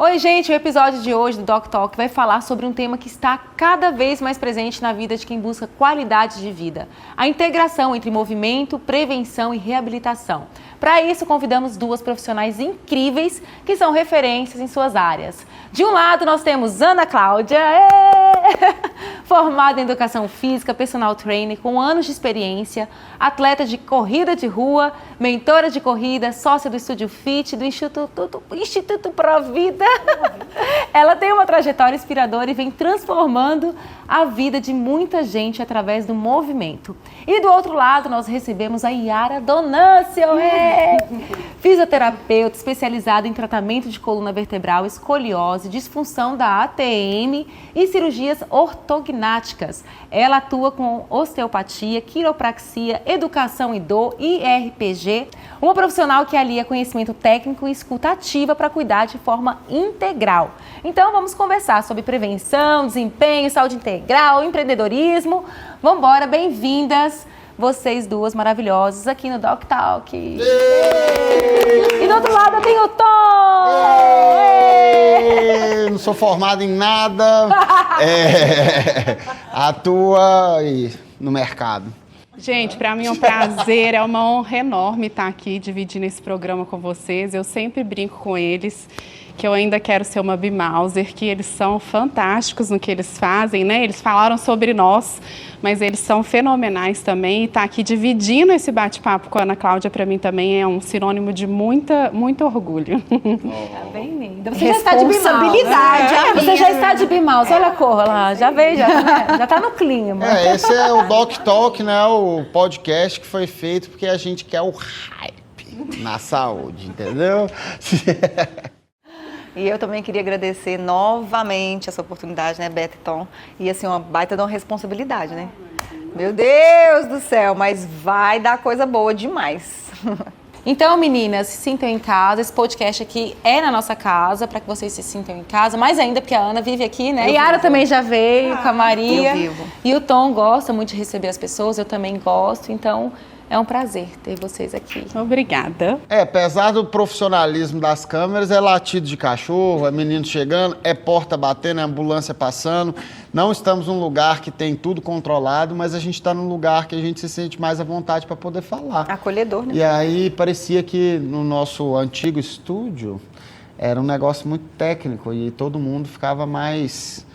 Oi, gente, o episódio de hoje do Doc Talk vai falar sobre um tema que está cada vez mais presente na vida de quem busca qualidade de vida: a integração entre movimento, prevenção e reabilitação. Para isso, convidamos duas profissionais incríveis que são referências em suas áreas. De um lado, nós temos Ana Cláudia, formada em Educação Física, personal trainer, com anos de experiência, atleta de corrida de rua, mentora de corrida, sócia do Estúdio Fit, do Instituto Pro Vida. Ela tem uma trajetória inspiradora e vem transformando a vida de muita gente através do movimento. E do outro lado, nós recebemos a Yara Donâncio, fisioterapeuta especializada em tratamento de coluna vertebral, escoliose, disfunção da ATM e cirurgias ortognáticas. Ela atua com osteopatia, quiropraxia, educação e dor, IRPG, uma profissional que alia conhecimento técnico e escuta ativa para cuidar de forma integral. Então vamos conversar sobre prevenção, desempenho, saúde integral, empreendedorismo. Vamos embora, bem-vindas vocês duas maravilhosas aqui no Doc Talk. E do outro lado eu tenho o Tom. Não sou formado em nada, atua no mercado. Gente, para mim é um prazer, é uma honra enorme estar aqui dividindo esse programa com vocês. Eu sempre brinco com eles que eu ainda quero ser uma Bimauser, que eles são fantásticos no que eles fazem, né? Eles falaram sobre nós, mas eles são fenomenais também. E estar aqui dividindo esse bate-papo com a Ana Cláudia, para mim também é um sinônimo de muito orgulho. Tá bem linda. Você já está de Bimauser. Você já está de Bimauser. Olha a cor lá, já veio, já tá no clima. Esse é o Doc Talk, né? O podcast que foi feito porque a gente quer o hype na saúde, entendeu? E eu também queria agradecer novamente essa oportunidade, né, Beth e Tom? E assim, uma baita de uma responsabilidade, né? Meu Deus do céu, mas vai dar coisa boa demais. Então, meninas, se sintam em casa. Esse podcast aqui é na nossa casa, para que vocês se sintam em casa. Mais ainda, porque a Ana vive aqui, né? E a Yara também já veio com a Maria. Eu vivo. E o Tom gosta muito de receber as pessoas, eu também gosto. Então, é um prazer ter vocês aqui. Obrigada. Apesar do profissionalismo das câmeras, é latido de cachorro, é menino chegando, é porta batendo, é ambulância passando. Não estamos num lugar que tem tudo controlado, mas a gente está num lugar que a gente se sente mais à vontade para poder falar. Acolhedor, né? E aí parecia que no nosso antigo estúdio era um negócio muito técnico e todo mundo ficava mais...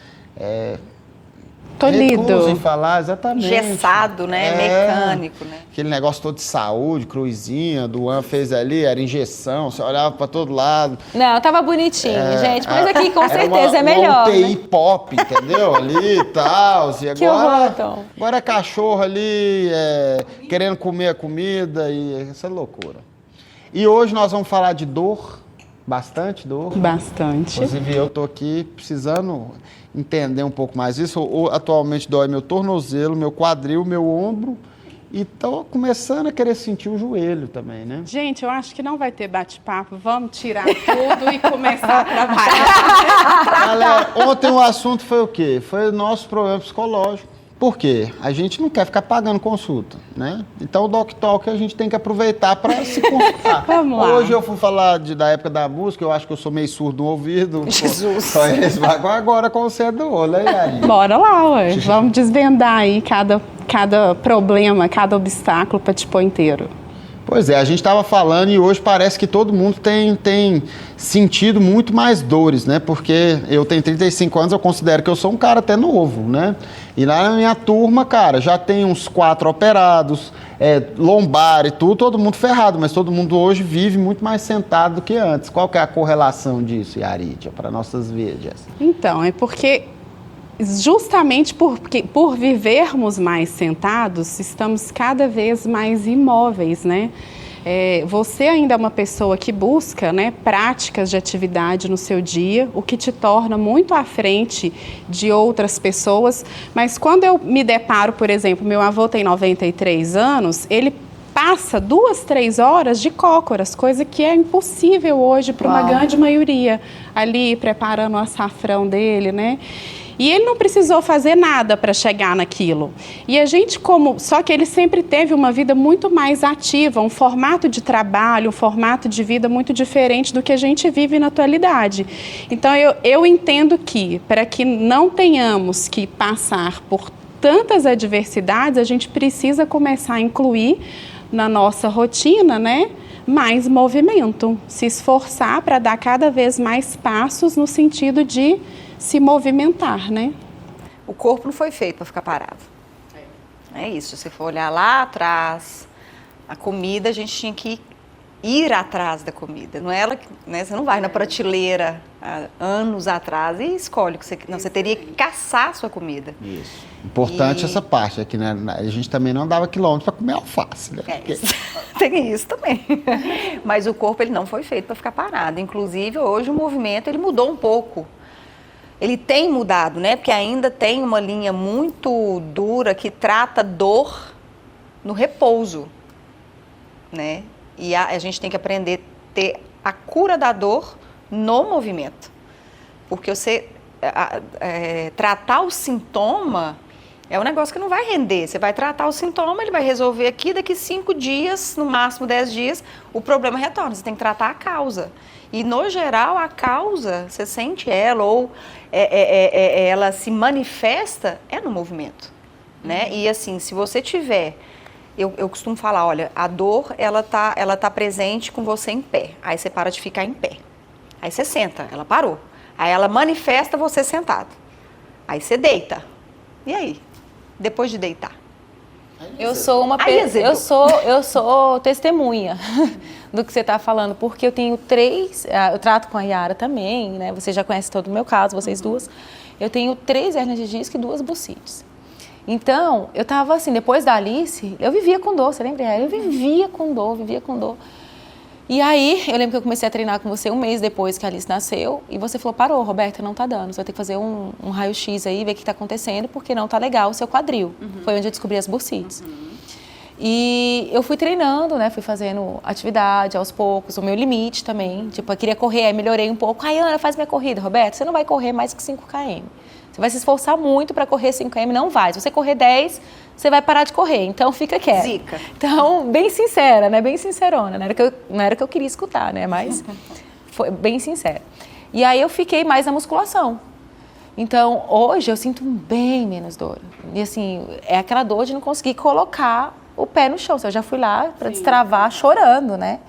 Tolhido. Em falar, exatamente. Engessado, né? Mecânico, né? Aquele negócio todo de saúde, cruzinha, Duan fez ali, era injeção, você olhava para todo lado. Não, tava bonitinho, gente, mas aqui com certeza é melhor. Uma UTI, né? pop, entendeu? Ali e tal. E agora, Que horror, Tom. agora é cachorro ali, querendo comer a comida e essa loucura. E hoje nós vamos falar de dor, bastante dor. Bastante. Inclusive eu tô aqui precisando entender um pouco mais isso. Atualmente dói meu tornozelo, meu quadril, meu ombro e tô começando a querer sentir o joelho também, né? Gente, eu acho que não vai ter bate-papo. Vamos tirar tudo e começar a trabalhar. Galera, ontem o assunto foi o quê? Foi o nosso problema psicológico. Por quê? A gente não quer ficar pagando consulta, né? Então o Doc Talk a gente tem que aproveitar para se consultar. Vamos lá. Hoje eu fui falar da época da música, eu acho que eu sou meio surdo no ouvido. Jesus. Agora com você do olho, né, Yari? Bora lá, ué. Vamos desvendar aí cada problema, cada obstáculo para te pôr inteiro. Pois é, a gente estava falando e hoje parece que todo mundo tem sentido muito mais dores, né? Porque eu tenho 35 anos, eu considero que eu sou um cara até novo, né? E lá na minha turma, cara, já tem uns 4 operados, lombar e tudo, todo mundo ferrado, mas todo mundo hoje vive muito mais sentado do que antes. Qual que é a correlação disso, Yaridia, para nossas vidas? Então, é porque justamente por vivermos mais sentados, estamos cada vez mais imóveis, né? Você ainda é uma pessoa que busca, né, práticas de atividade no seu dia, o que te torna muito à frente de outras pessoas. Mas quando eu me deparo, por exemplo, meu avô tem 93 anos, ele passa 2, 3 horas de cócoras, coisa que é impossível hoje para uma grande maioria, ali preparando o açafrão dele, né? E ele não precisou fazer nada para chegar naquilo. E a gente só que ele sempre teve uma vida muito mais ativa, um formato de trabalho, um formato de vida muito diferente do que a gente vive na atualidade. Então eu entendo que, para que não tenhamos que passar por tantas adversidades, a gente precisa começar a incluir na nossa rotina, né, mais movimento, se esforçar para dar cada vez mais passos no sentido de se movimentar, né? O corpo não foi feito para ficar parado. É isso, se for olhar lá atrás, a comida, a gente tinha que ir atrás da comida. Não é ela, né? Você não vai na prateleira há anos atrás e escolhe o que você quer. Não, você teria que caçar a sua comida. Isso. Importante essa parte aqui, né? A gente também não andava quilômetros para comer alface, né? Tem isso também. Mas o corpo ele não foi feito para ficar parado. Inclusive, hoje o movimento ele mudou um pouco. Ele tem mudado, né? Porque ainda tem uma linha muito dura que trata dor no repouso, né? E a gente tem que aprender a ter a cura da dor no movimento. Porque você tratar o sintoma é um negócio que não vai render. Você vai tratar o sintoma, ele vai resolver aqui, daqui 5 dias, no máximo 10 dias, o problema retorna. Você tem que tratar a causa. E, no geral, a causa, você sente ela ou ela se manifesta no movimento, né? E, assim, se você tiver... Eu costumo falar, olha, a dor, ela tá presente com você em pé. Aí você para de ficar em pé. Aí você senta, ela parou. Aí ela manifesta você sentado. Aí você deita. E aí? Depois de deitar? Eu sou eu sou testemunha do que você está falando, porque eu tenho 3, eu trato com a Yara também, né? Você já conhece todo o meu caso, vocês duas. Eu tenho 3 hérnias de disco e 2 bursites. Então, eu tava assim, depois da Alice, eu vivia com dor, você lembra? Eu vivia com dor. E aí, eu lembro que eu comecei a treinar com você 1 mês depois que a Alice nasceu, e você falou, parou, Roberta, não tá dando, você vai ter que fazer um raio-x aí, ver o que tá acontecendo, porque não tá legal o seu quadril. Foi onde eu descobri as bursites. E eu fui treinando, né, fui fazendo atividade aos poucos, o meu limite também, tipo, eu queria correr, aí melhorei um pouco. Ai, Ana, faz minha corrida. Roberta, você não vai correr mais que 5 km. Você vai se esforçar muito para correr 5 km, não vai. Se você correr 10, você vai parar de correr. Então, fica quieto. Zica. Então, bem sincera, né? Bem sincerona. Não era que eu queria escutar, né? Mas foi bem sincera. E aí, eu fiquei mais na musculação. Então, hoje, eu sinto bem menos dor. E, assim, é aquela dor de não conseguir colocar o pé no chão. Eu já fui lá para destravar chorando, né?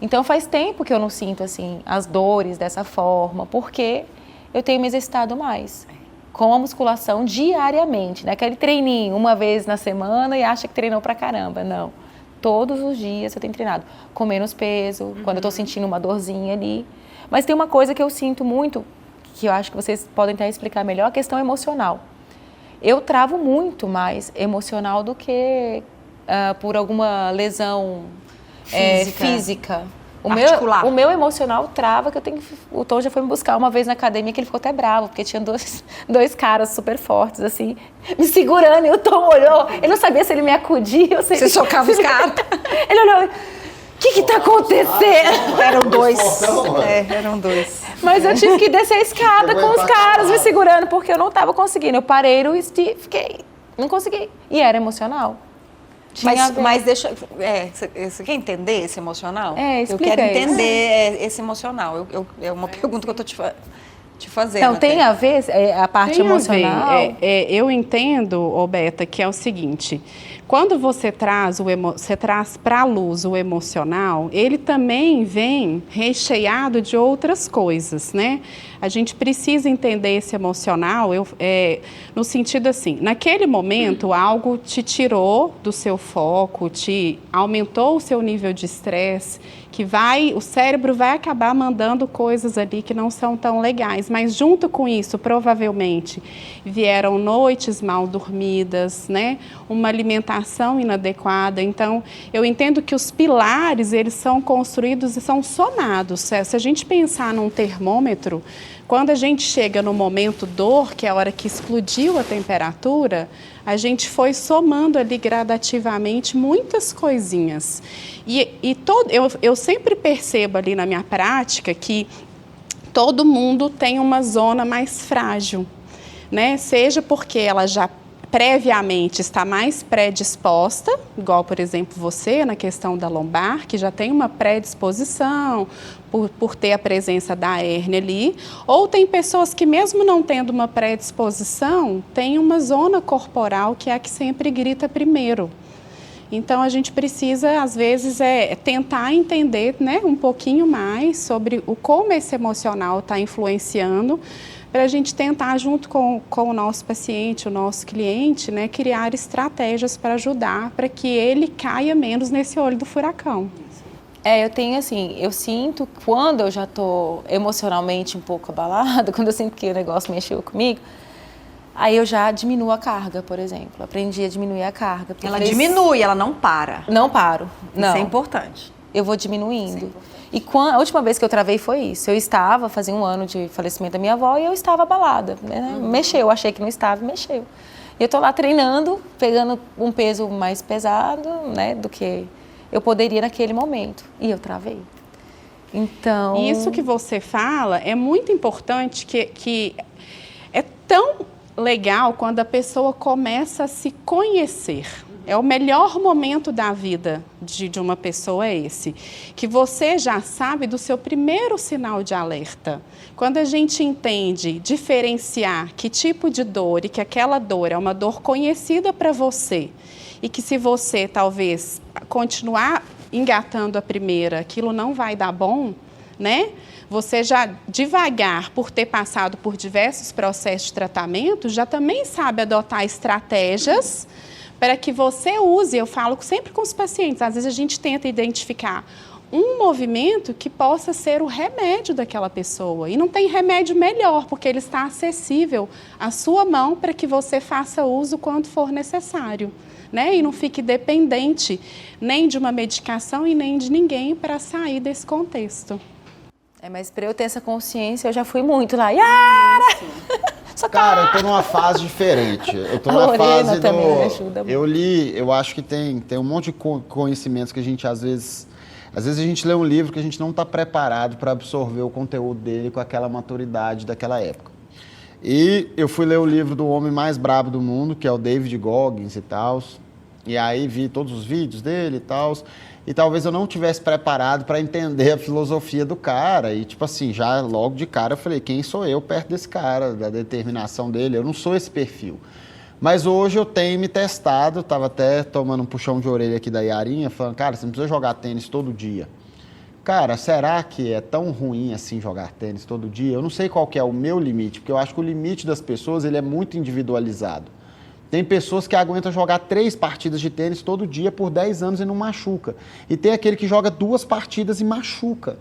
Então, faz tempo que eu não sinto, assim, as dores dessa forma, porque eu tenho me exercitado mais. Com a musculação diariamente, né? Aquele treininho 1 vez na semana e acha que treinou pra caramba. Não. Todos os dias eu tenho treinado. Com menos peso, quando eu tô sentindo uma dorzinha ali. Mas tem uma coisa que eu sinto muito, que eu acho que vocês podem até explicar melhor, a questão emocional. Eu travo muito mais emocional do que por alguma lesão física. O meu emocional trava, que eu tenho que... O Tom já foi me buscar uma vez na academia, que ele ficou até bravo, porque tinha dois caras super fortes, assim, me segurando, e o Tom olhou, ele não sabia se ele me acudia ou se ele... Você socava os caras. Ele olhou, o que tá acontecendo? Eram 2. Eram 2. Mas eu tive que descer a escada com os caras me segurando, porque eu não tava conseguindo. Eu parei no Steve, fiquei... Não consegui. E era emocional. Mas deixa... você quer entender esse emocional? Explica. Eu quero entender esse emocional. É uma pergunta que eu tô te fazendo. Então, tem a ver a parte emocional? Eu entendo, Roberta, que é o seguinte... Quando você traz para a luz o emocional, ele também vem recheado de outras coisas, né? A gente precisa entender esse emocional no sentido assim, naquele momento algo te tirou do seu foco, te aumentou o seu nível de estresse, o cérebro vai acabar mandando coisas ali que não são tão legais, mas junto com isso, provavelmente, vieram noites mal dormidas, né? Uma alimentação inadequada. Então, eu entendo que os pilares, eles são construídos e são somados. Se a gente pensar num termômetro, quando a gente chega no momento dor, que é a hora que explodiu a temperatura, a gente foi somando ali gradativamente muitas coisinhas. Eu sempre percebo ali na minha prática que todo mundo tem uma zona mais frágil. né? Seja porque ela já previamente está mais predisposta, igual, por exemplo, você, na questão da lombar, que já tem uma predisposição por ter a presença da hérnia ali, ou tem pessoas que, mesmo não tendo uma predisposição, tem uma zona corporal que é a que sempre grita primeiro. Então, a gente precisa, às vezes, tentar entender, né, um pouquinho mais sobre como esse emocional está influenciando, para a gente tentar, junto com o nosso paciente, o nosso cliente, né, criar estratégias para ajudar, para que ele caia menos nesse olho do furacão. Eu tenho assim, eu sinto quando eu já estou emocionalmente um pouco abalada, quando eu sinto que o negócio mexeu comigo, aí eu já diminuo a carga, por exemplo. Aprendi a diminuir a carga. Ela diminui, ela não para. Não paro, não. Isso é importante. Eu vou diminuindo. E a última vez que eu travei foi isso. Fazia 1 ano de falecimento da minha avó e eu estava abalada. Né? Mexeu, achei que não estava, mexeu. E eu tô lá treinando, pegando um peso mais pesado, né, do que eu poderia naquele momento. E eu travei. Então... Isso que você fala é muito importante, que é tão legal quando a pessoa começa a se conhecer. É o melhor momento da vida de uma pessoa é esse, que você já sabe do seu primeiro sinal de alerta. Quando a gente entende diferenciar que tipo de dor e que aquela dor é uma dor conhecida para você e que se você talvez continuar engatando a primeira, aquilo não vai dar bom, né? Você já devagar, por ter passado por diversos processos de tratamento, já também sabe adotar estratégias para que você use. Eu falo sempre com os pacientes, às vezes a gente tenta identificar um movimento que possa ser o remédio daquela pessoa. E não tem remédio melhor, porque ele está acessível à sua mão para que você faça uso quando for necessário, né? E não fique dependente nem de uma medicação e nem de ninguém para sair desse contexto. Mas para eu ter essa consciência, eu já fui muito lá. Yara! Cara, eu tô numa fase diferente. Eu tô A na Lorena fase também me ajuda muito. Eu acho que tem um monte de conhecimentos que a gente, às vezes a gente lê um livro que a gente não está preparado para absorver o conteúdo dele com aquela maturidade daquela época. E eu fui ler o livro do homem mais brabo do mundo, que é o David Goggins e tal. E aí vi todos os vídeos dele e tal. E talvez eu não tivesse preparado para entender a filosofia do cara. E, tipo assim, já logo de cara eu falei, quem sou eu perto desse cara, da determinação dele? Eu não sou esse perfil. Mas hoje eu tenho me testado, estava até tomando um puxão de orelha aqui da Yarinha, falando, cara, você não precisa jogar tênis todo dia. Cara, será que é tão ruim assim jogar tênis todo dia? Eu não sei qual que é o meu limite, porque eu acho que o limite das pessoas ele é muito individualizado. Tem pessoas que aguentam jogar 3 partidas de tênis todo dia por 10 anos e não machuca. E tem aquele que joga 2 partidas e machuca.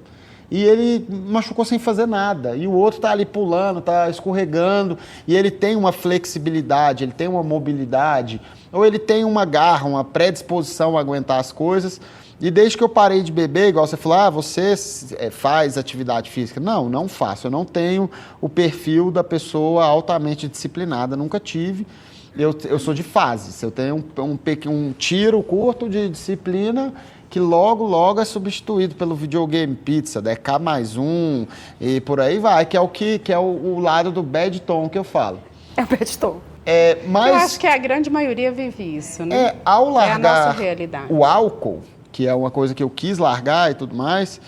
E ele machucou sem fazer nada. E o outro está ali pulando, está escorregando. E ele tem uma flexibilidade, ele tem uma mobilidade. Ou ele tem uma garra, uma predisposição a aguentar as coisas. E desde que eu parei de beber, igual você falou, você faz atividade física. Não, não faço. Eu não tenho o perfil da pessoa altamente disciplinada, nunca tive. Eu sou de fases, eu tenho um tiro curto de disciplina que logo é substituído pelo videogame pizza, DK+1 e por aí vai, que é o lado do bad tom que eu falo. É o bad tom. Mas, eu acho que a grande maioria vive isso, né? Ao largar a nossa realidade. O álcool, que é uma coisa que eu quis largar e tudo mais,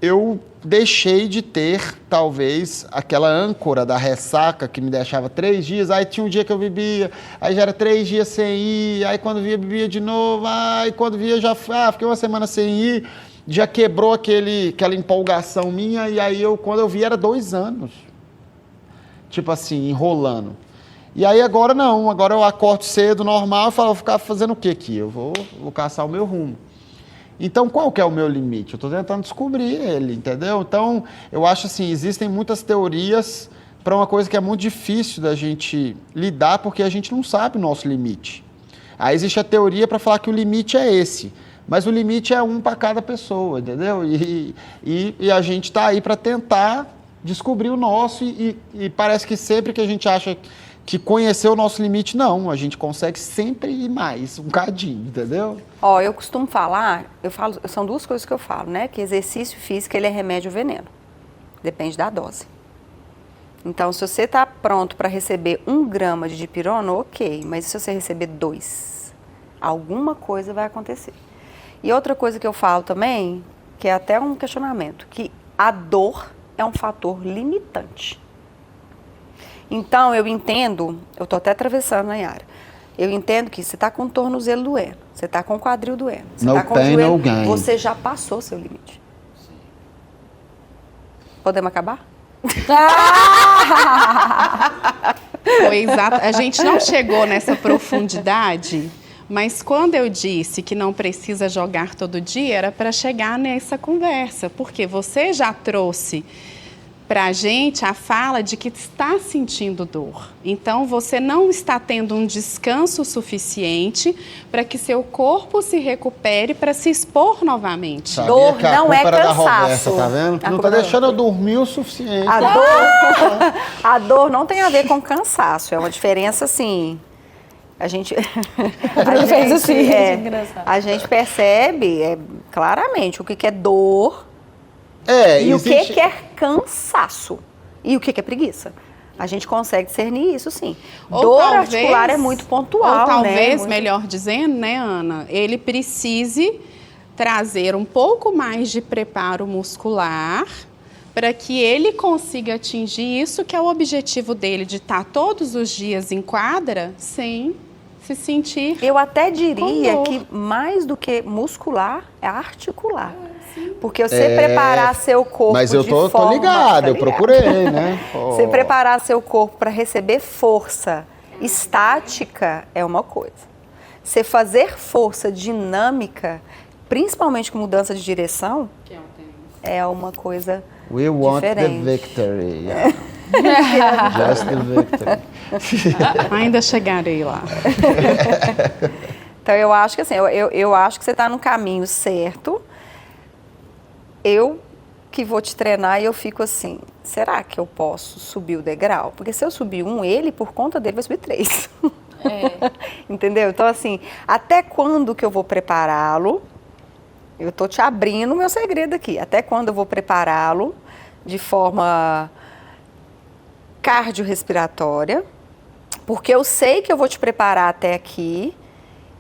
eu deixei de ter, talvez, aquela âncora da ressaca que me deixava 3 dias, aí tinha um dia que eu bebia, aí já era 3 dias sem ir, aí quando via, bebia de novo, aí quando via já fiquei uma semana sem ir, já quebrou aquela empolgação minha, e aí quando eu vi era 2 anos, tipo assim, enrolando. E aí agora não, agora eu acordo cedo, normal, eu falo, vou ficar fazendo o que aqui? Eu vou caçar o meu rumo. Então, qual que é o meu limite? Eu estou tentando descobrir ele, entendeu? Então, eu acho assim, existem muitas teorias para uma coisa que é muito difícil da gente lidar, porque a gente não sabe o nosso limite. Aí existe a teoria para falar que o limite é esse, mas o limite é um para cada pessoa, entendeu? E a gente está aí para tentar descobrir o nosso e parece que sempre que a gente acha que conhecer o nosso limite, não, a gente consegue sempre ir mais, um cadinho, entendeu? Eu costumo falar, são 2 coisas que eu falo, né? Que exercício físico, ele é remédio ou veneno. Depende da dose. Então, se você está pronto para receber 1 grama de dipirona, ok. Mas se você receber 2, alguma coisa vai acontecer. E outra coisa que eu falo também, que é até um questionamento, que a dor é um fator limitante. Então, eu entendo, eu estou até atravessando, Nayara, eu entendo que você está com o tornozelo doendo, você está com o quadril doendo, você está com o joelho, você já passou seu limite. Podemos acabar? Foi exato. A gente não chegou nessa profundidade, mas quando eu disse que não precisa jogar todo dia, era para chegar nessa conversa, porque você já trouxe para a gente a fala de que está sentindo dor. Então, você não está tendo um descanso suficiente para que seu corpo se recupere para se expor novamente. Sabia dor que a não culpa é era da cansaço. Roberta, tá vendo? A Não culpa tá não. deixando eu dormir o suficiente. A dor não tem a ver com cansaço, é uma diferença assim. A gente, fez assim, engraçado. a gente percebe claramente o que é dor e existe... o que é cansaço e o que é preguiça. A gente consegue discernir isso, sim. Ou dor talvez, articular é muito pontual, ou talvez, né? melhor dizendo, né, Ana, ele precise trazer um pouco mais de preparo muscular para que ele consiga atingir isso que é o objetivo dele, de estar todos os dias em quadra sem se sentir. Eu até diria com dor. que mais do que muscular, é articular. Porque você preparar seu corpo Mas eu tô ligado, eu procurei, né? Você preparar seu corpo para receber força estática é uma coisa. Você fazer força dinâmica, principalmente com mudança de direção, é uma coisa We want diferente. the victory. Yeah. Just the victory. Ainda chegarei lá. Então eu acho que assim, eu acho que você está no caminho certo. Eu que vou te treinar e eu fico assim, será que eu posso subir o degrau? Porque se eu subir 1, ele, por conta dele, vai subir 3. Entendeu? Então assim, até quando que eu vou prepará-lo? Eu estou te abrindo o meu segredo aqui. Até quando eu vou prepará-lo de forma cardiorrespiratória? Porque eu sei que eu vou te preparar até aqui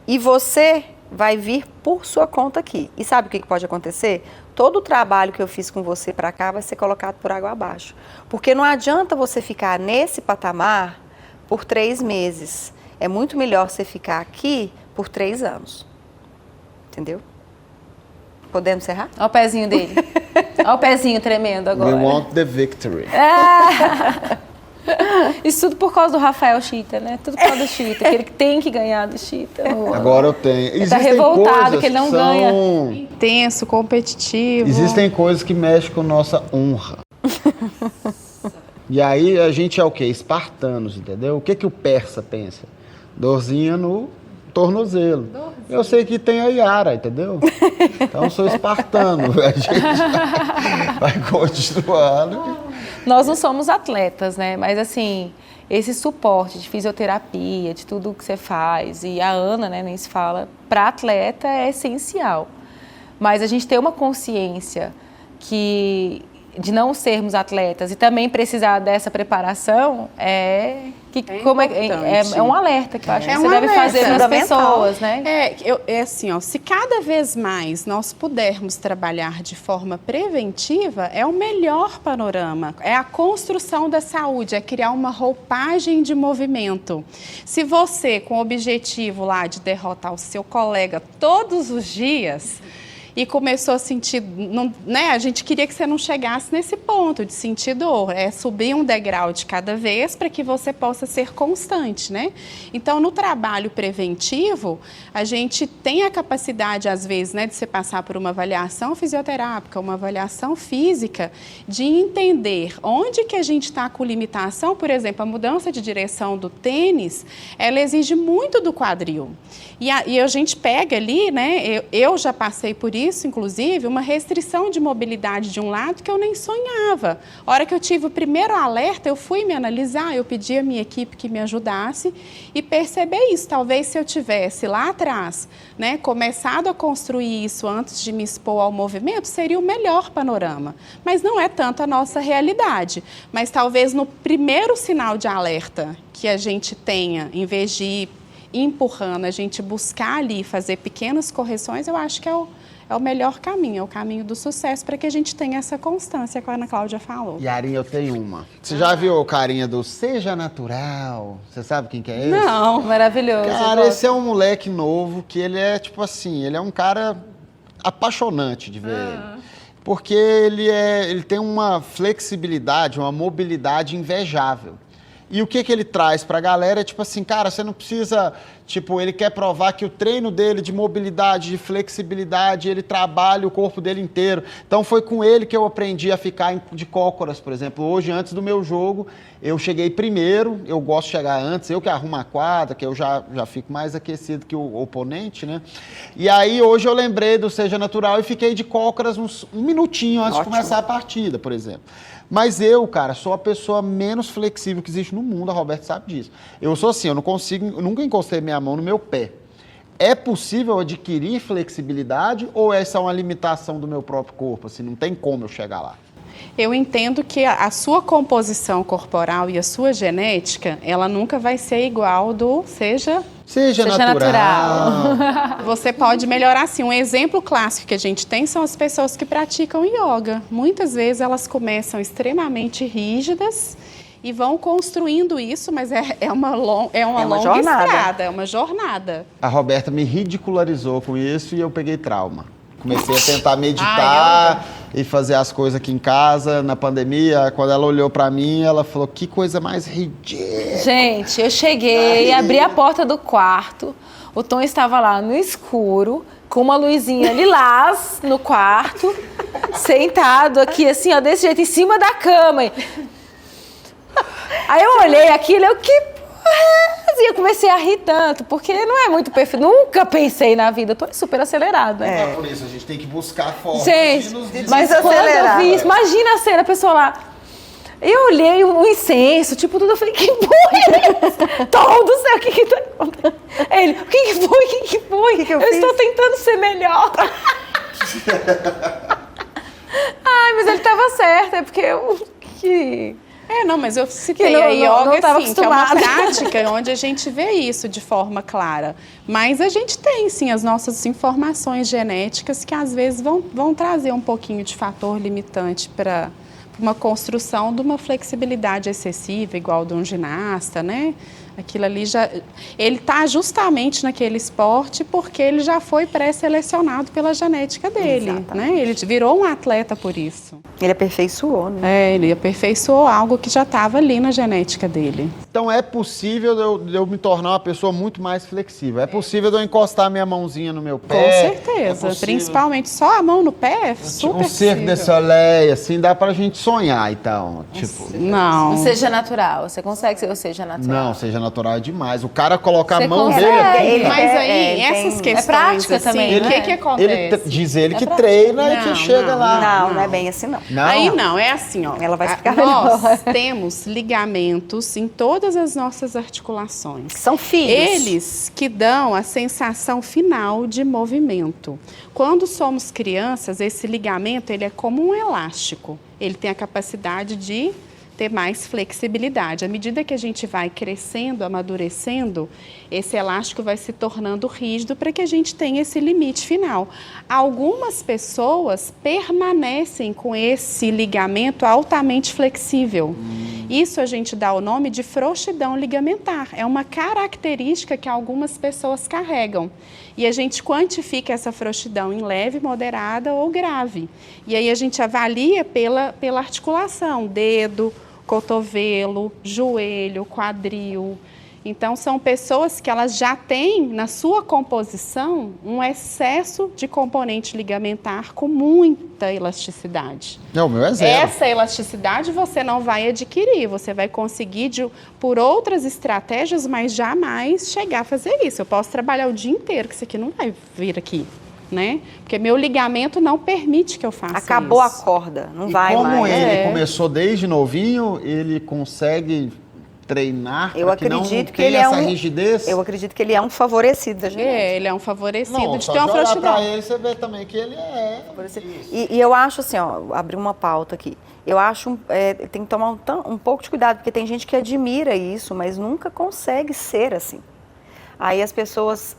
e você vai vir por sua conta aqui. E sabe o que pode acontecer? Todo o trabalho que eu fiz com você para cá vai ser colocado por água abaixo. Porque não adianta você ficar nesse patamar por 3 meses. É muito melhor você ficar aqui por 3 anos. Entendeu? Podemos encerrar? Olha o pezinho dele. Olha o pezinho tremendo agora. We want the victory. Isso tudo por causa do Rafael Chita, né? Tudo por causa do Chita, que ele tem que ganhar do Chita. Agora eu tenho. Ele tá revoltado que ele não ganha. Intenso, competitivo. Existem coisas que mexem com nossa honra. E aí a gente é o quê? Espartanos, entendeu? O que o persa pensa? Dorzinha no tornozelo. Eu sei que tem a Yara, entendeu? Então eu sou espartano. A gente vai continuando. Nós não somos atletas, né? Mas assim, esse suporte de fisioterapia, de tudo que você faz, e a Ana, né, nem se fala, para atleta é essencial. Mas a gente ter uma consciência de não sermos atletas e também precisar dessa preparação é um alerta que eu acho que você deve fazer para as pessoas, né? É assim, ó, se cada vez mais nós pudermos trabalhar de forma preventiva, é o melhor panorama. É a construção da saúde, é criar uma roupagem de movimento. Se você, com o objetivo lá de derrotar o seu colega todos os dias, e começou a sentir, né? A gente queria que você não chegasse nesse ponto de sentir dor. É subir um degrau de cada vez para que você possa ser constante, né? Então, no trabalho preventivo, a gente tem a capacidade, às vezes, né, de você passar por uma avaliação fisioterápica, uma avaliação física, de entender onde que a gente está com limitação. Por exemplo, a mudança de direção do tênis, ela exige muito do quadril. E a gente pega ali, né? Eu já passei por isso, inclusive, uma restrição de mobilidade de um lado que eu nem sonhava. A hora que eu tive o primeiro alerta, eu fui me analisar, eu pedi à minha equipe que me ajudasse e perceber isso. Talvez se eu tivesse lá atrás, né, começado a construir isso antes de me expor ao movimento, seria o melhor panorama. Mas não é tanto a nossa realidade. Mas talvez no primeiro sinal de alerta que a gente tenha, em vez de ir empurrando, a gente buscar ali fazer pequenas correções, eu acho que é o melhor caminho, é o caminho do sucesso para que a gente tenha essa constância que a Ana Cláudia falou. Yarin, eu tenho uma. Você já viu o carinha do Seja Natural? Você sabe quem que é esse? Não. Maravilhoso. Cara, esse é um moleque novo que ele é, tipo assim, ele é um cara apaixonante de ver ele. Porque ele tem uma flexibilidade, uma mobilidade invejável. E o que ele traz pra galera é tipo assim, cara, você não precisa, tipo, ele quer provar que o treino dele de mobilidade, de flexibilidade, ele trabalha o corpo dele inteiro. Então foi com ele que eu aprendi a ficar de cócoras, por exemplo. Hoje, antes do meu jogo, eu cheguei primeiro, eu gosto de chegar antes, eu que arrumo a quadra, que eu já fico mais aquecido que o oponente, né? E aí hoje eu lembrei do Seja Natural e fiquei de cócoras um minutinho antes de começar a partida, por exemplo. Mas eu, cara, sou a pessoa menos flexível que existe no mundo, a Roberta sabe disso. Eu sou assim, eu não consigo, eu nunca encostei minha mão no meu pé. É possível adquirir flexibilidade ou essa é uma limitação do meu próprio corpo? Assim, não tem como eu chegar lá. Eu entendo que a sua composição corporal e a sua genética, ela nunca vai ser igual do Seja natural. Você pode melhorar assim. Um exemplo clássico que a gente tem são as pessoas que praticam yoga. Muitas vezes elas começam extremamente rígidas e vão construindo isso, mas é uma longa jornada. estrada, é uma jornada. A Roberta me ridicularizou com isso e eu peguei trauma. Comecei a tentar meditar e fazer as coisas aqui em casa, na pandemia. Quando ela olhou pra mim, ela falou, que coisa mais ridícula. Gente, eu cheguei, abri a porta do quarto, o Tom estava lá no escuro, com uma luzinha lilás no quarto, sentado aqui assim, ó, desse jeito, em cima da cama. Aí eu olhei aquilo, e eu comecei a rir tanto, porque não é muito perfeito. Nunca pensei na vida, eu tô super acelerada. É por isso, a gente tem que buscar formas Gente, de mas quando eu vi isso, imagina a cena, a pessoa lá. Eu olhei o incenso, tipo, tudo, eu falei, que porra é essa? Tom do céu, o que tá acontecendo? Ele, o que foi? Eu estou tentando ser melhor. Ai, mas ele tava certo, é porque eu... Não, mas eu citei não, a yoga, não assim, que é uma prática onde a gente vê isso de forma clara. Mas a gente tem, sim, as nossas informações genéticas que, às vezes, vão trazer um pouquinho de fator limitante para uma construção de uma flexibilidade excessiva, igual de um ginasta, né? Aquilo ali ele está justamente naquele esporte porque ele já foi pré-selecionado pela genética dele, né? Ele virou um atleta por isso. Ele aperfeiçoou, né? Ele aperfeiçoou algo que já estava ali na genética dele. Então é possível de eu me tornar uma pessoa muito mais flexível. É possível de eu encostar minha mãozinha no meu pé. Com certeza. Principalmente só a mão no pé, é super Um Cirque du Soleil, assim, dá pra gente sonhar, então. Tipo, não. Seja natural. Você consegue ser o Seja natural? Não, Seja Natural é demais. O cara coloca a mão consegue. dele aqui. Mas aí, essas questões, prática assim, também, o né? que acontece? Diz ele que treina e que chega lá. Não é bem assim, não. Aí não, é assim, ó. Ela vai explicar Nós temos ligamentos em todas as nossas articulações. São filhos. Eles que dão a sensação final de movimento. Quando somos crianças, esse ligamento ele é como um elástico. Ele tem a capacidade de ter mais flexibilidade. À medida que a gente vai crescendo, amadurecendo, esse elástico vai se tornando rígido para que a gente tenha esse limite final. Algumas pessoas permanecem com esse ligamento altamente flexível. Isso a gente dá o nome de frouxidão ligamentar. É uma característica que algumas pessoas carregam. E a gente quantifica essa frouxidão em leve, moderada ou grave. E aí a gente avalia pela articulação, dedo, cotovelo, joelho, quadril. Então, são pessoas que elas já têm na sua composição um excesso de componente ligamentar com muita elasticidade. Não, o meu é zero. Essa elasticidade você não vai adquirir, você vai conseguir por outras estratégias, mas jamais chegar a fazer isso. Eu posso trabalhar o dia inteiro, que isso aqui não vai vir aqui. né? Porque meu ligamento não permite que eu faça Acabou isso. a corda, não E vai como mais. ele começou desde novinho, ele consegue treinar Eu para que não acredito que tenha ele é essa um- rigidez? Eu acredito que ele é um favorecido da genética. Ele é um favorecido Não, de só ter uma de olhar frouxidão. pra ele, você vê também que ele é... E eu acho assim, ó, abrir uma pauta aqui. Eu acho tem que tomar um pouco de cuidado, porque tem gente que admira isso, mas nunca consegue ser assim. Aí as pessoas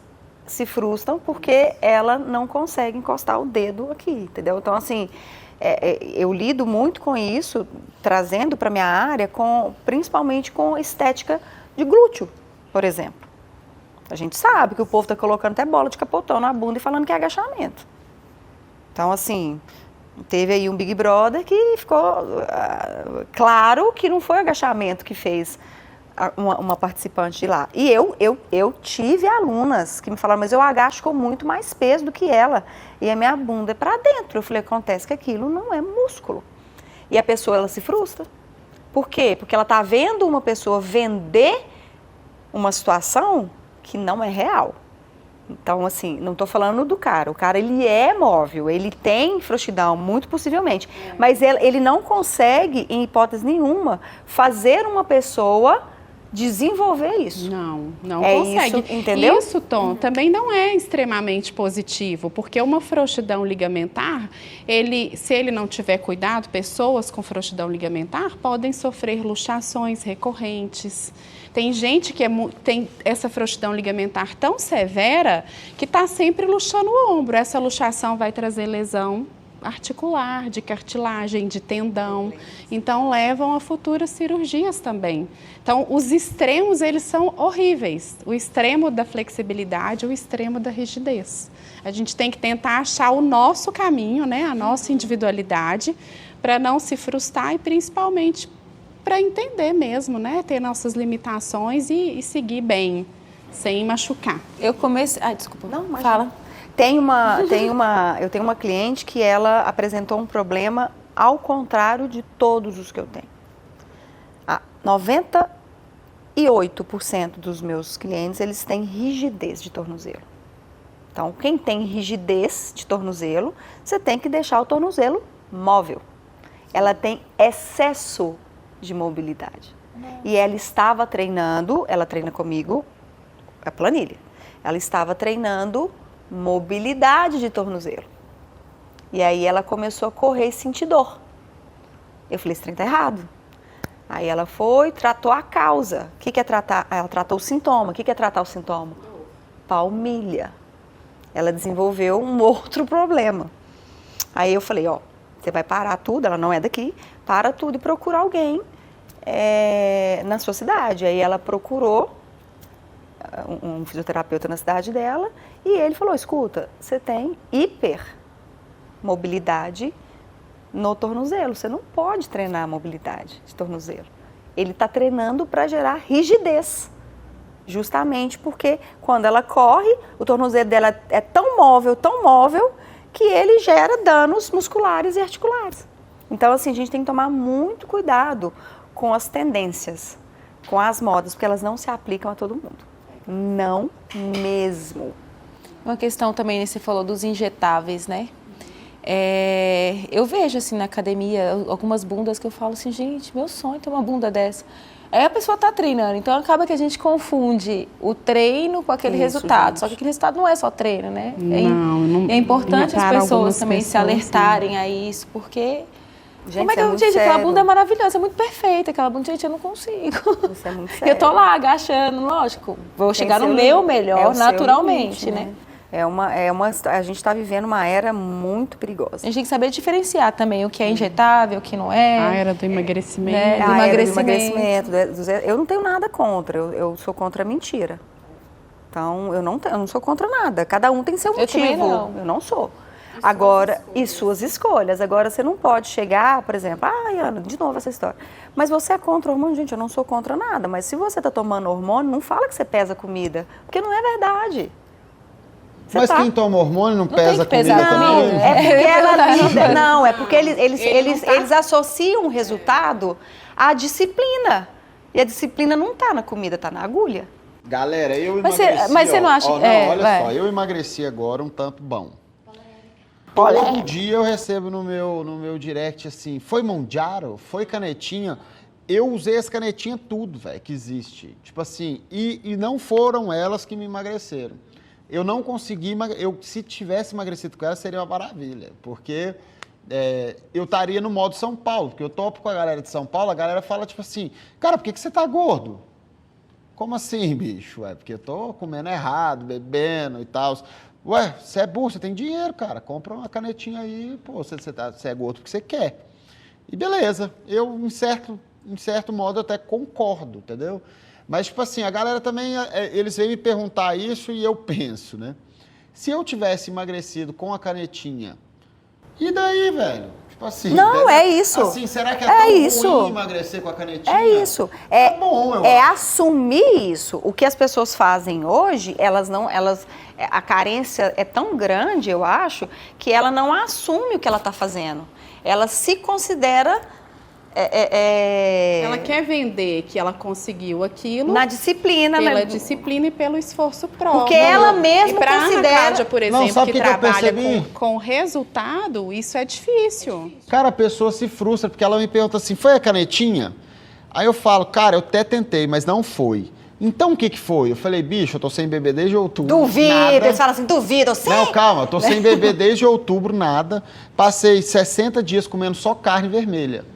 se frustram porque ela não consegue encostar o dedo aqui, entendeu? Então, assim, eu lido muito com isso, trazendo para minha área, principalmente com estética de glúteo, por exemplo. A gente sabe que o povo está colocando até bola de capotão na bunda e falando que é agachamento. Então, assim, teve aí um Big Brother que ficou claro que não foi agachamento que fez uma participante de lá. E eu tive alunas que me falaram, mas eu agacho com muito mais peso do que ela. E a minha bunda é para dentro. Eu falei, acontece que aquilo não é músculo. E a pessoa, ela se frustra. Por quê? Porque ela está vendo uma pessoa vender uma situação que não é real. Então, assim, não estou falando do cara. O cara, ele é móvel, ele tem frouxidão, muito possivelmente. Mas ele não consegue, em hipótese nenhuma, fazer uma pessoa desenvolver isso. Não É consegue. isso, entendeu? Isso, Tom, também não é extremamente positivo, porque uma frouxidão ligamentar, se ele não tiver cuidado, pessoas com frouxidão ligamentar podem sofrer luxações recorrentes. Tem gente que tem essa frouxidão ligamentar tão severa que está sempre luxando o ombro. Essa luxação vai trazer lesão articular, de cartilagem, de tendão. Então, levam a futuras cirurgias também. Então, os extremos, eles são horríveis. O extremo da flexibilidade, o extremo da rigidez. A gente tem que tentar achar o nosso caminho, né? A nossa individualidade, para não se frustrar e, principalmente, para entender mesmo, né? Ter nossas limitações e seguir bem, sem machucar. Eu comecei... Ai, desculpa. Não, imagina. Fala. Eu tenho uma cliente que ela apresentou um problema ao contrário de todos os que eu tenho. 98% dos meus clientes, eles têm rigidez de tornozelo. Então, quem tem rigidez de tornozelo, você tem que deixar o tornozelo móvel. Ela tem excesso de mobilidade. E ela estava treinando, ela treina comigo, a planilha. Ela estava treinando mobilidade de tornozelo. E aí ela começou a correr e sentir dor. Eu falei, esse trem tá errado. Aí ela foi, tratou a causa. O que é tratar? Ela tratou o sintoma. O que é tratar o sintoma? Palmilha. Ela desenvolveu um outro problema. Aí eu falei, ó, você vai parar tudo, ela não é daqui, para tudo e procura alguém na sua cidade. Aí ela procurou um fisioterapeuta na cidade dela e ele falou, escuta, você tem hipermobilidade no tornozelo, você não pode treinar a mobilidade de tornozelo. Ele está treinando para gerar rigidez, justamente porque quando ela corre, o tornozelo dela é tão móvel, que ele gera danos musculares e articulares. Então, assim, a gente tem que tomar muito cuidado com as tendências, com as modas, porque elas não se aplicam a todo mundo. Não mesmo. Uma questão também, você falou dos injetáveis, né? Eu vejo, assim, na academia, algumas bundas que eu falo assim, gente, meu sonho é ter uma bunda dessa. Aí a pessoa está treinando, então acaba que a gente confunde o treino com aquele resultado. Gente. Só que aquele resultado não é só treino, né? Não, é importante as para pessoas algumas também se pessoas, alertarem a isso, porque... Gente, como é que isso é muito gente, aquela sério. bunda é maravilhosa, é muito perfeita, aquela bunda, gente, eu não consigo. Isso é muito sério. Eu tô lá agachando, lógico, vou chegar no meu melhor, o seu naturalmente, limite, né? A gente está vivendo uma era muito perigosa. A gente tem que saber diferenciar também o que é injetável, o que não é. A era do emagrecimento. Né? Do A era emagrecimento. Eu não tenho nada contra, eu sou contra a mentira. Então, eu não sou contra nada. Cada um tem seu motivo. também não. Eu não sou. Agora, e suas escolhas. Agora, você não pode chegar, por exemplo, ai, Ana, de novo essa história. Mas você é contra o hormônio? Gente, eu não sou contra nada. Mas se você está tomando hormônio, não fala que você pesa comida. Porque não é verdade. Você Mas tá. quem toma hormônio não tem pesa que pesar comida a também? comida. É porque ela lida. Não, é porque eles tá. associam o resultado à disciplina. E a disciplina não está na comida, está na agulha. Galera, eu Mas emagreci, você não acha ó, que- não, olha vai. só, eu emagreci agora um tanto bom. Todo dia eu recebo no meu direct assim, foi Mondiaro? Foi canetinha? Eu usei as canetinhas tudo, velho, que existe. Tipo assim, e não foram elas que me emagreceram. Eu não consegui, se tivesse emagrecido com elas, seria uma maravilha. Porque eu estaria no modo São Paulo, porque eu topo com a galera de São Paulo, a galera fala tipo assim, cara, por que você tá gordo? Como assim, bicho? Porque eu tô comendo errado, bebendo e tal. Ué, você é burro, você tem dinheiro, cara. Compra uma canetinha aí, pô, você é gordo porque você quer. E beleza, eu, em certo modo, até concordo, entendeu? Mas, tipo assim, a galera também, eles vêm me perguntar isso e eu penso, né? Se eu tivesse emagrecido com a canetinha, e daí, velho? Tipo assim... Não, é isso. Assim, será que tão isso. ruim emagrecer com a canetinha? É isso. É bom, eu acho. Assumir isso. O que as pessoas fazem hoje, a carência é tão grande, eu acho, que ela não assume o que ela está fazendo. Ela se considera... Ela quer vender que ela conseguiu aquilo na disciplina, pela disciplina e pelo esforço próprio. Porque ela mesma e pra considera... Ana Cláudia, por exemplo, que eu trabalha percebi? com resultado, isso é difícil. Cara, a pessoa se frustra porque ela me pergunta assim, foi a canetinha? Aí eu falo, cara, eu até tentei, mas não foi. Então o que foi? Eu falei, bicho, eu tô sem beber desde outubro. Duvido, eles falam assim, duvido, eu sei. Não, calma, eu tô sem beber desde outubro, nada. Passei 60 dias comendo só carne vermelha.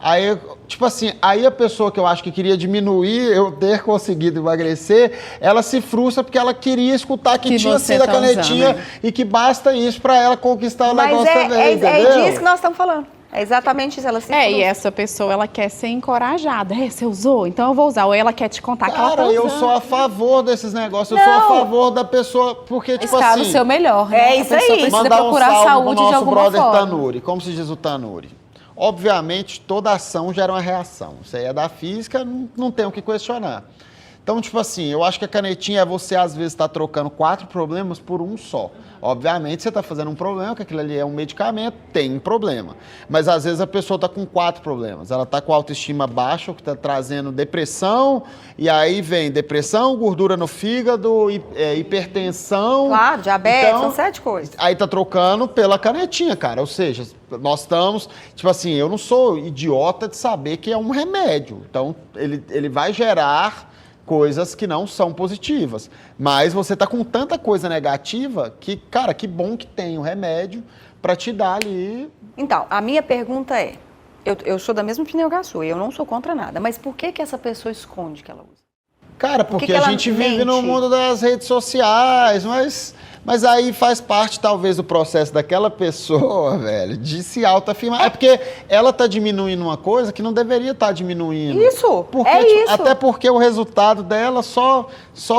Aí, tipo assim, aí a pessoa que eu acho que queria diminuir, eu ter conseguido emagrecer, ela se frustra porque ela queria escutar que tinha sido a canetinha e que basta isso pra ela conquistar o negócio também, entendeu? É disso que nós estamos falando. É exatamente isso, ela se frustra. E essa pessoa, ela quer ser encorajada. Você usou? Então eu vou usar. Ou ela quer te contar que ela tá usando. Cara, eu sou a favor desses negócios, eu sou a favor da pessoa, porque, tipo Está assim... no seu melhor, né? É isso a pessoa aí. precisa Mandar procurar salve saúde pro de nosso alguma brother forma. Tanuri. Como se diz o Tanuri? Obviamente, toda ação gera uma reação. Isso aí é da física, não tem o que questionar. Então, tipo assim, eu acho que a canetinha é você, às vezes, estar trocando 4 problemas por um só. Obviamente, você está fazendo um problema, que aquilo ali é um medicamento, tem um problema. Mas, às vezes, a pessoa está com 4 problemas. Ela está com autoestima baixa, o que está trazendo depressão, e aí vem depressão, gordura no fígado, hipertensão. Claro, diabetes, são 7 coisas. Aí tá trocando pela canetinha, cara. Ou seja, nós estamos... Tipo assim, eu não sou idiota de saber que é um remédio. Então, ele vai gerar coisas que não são positivas. Mas você tá com tanta coisa negativa que, cara, que bom que tem o remédio para te dar ali... Então, a minha pergunta é, eu sou da mesma opinião que a sua, eu não sou contra nada, mas por que essa pessoa esconde que ela usa? Cara, porque que a ela gente vive mente? no mundo das redes sociais, mas aí faz parte, talvez, do processo daquela pessoa, velho, de se autoafirmar. É porque ela tá diminuindo uma coisa que não deveria estar diminuindo. Isso, Porque, isso. Até porque o resultado dela só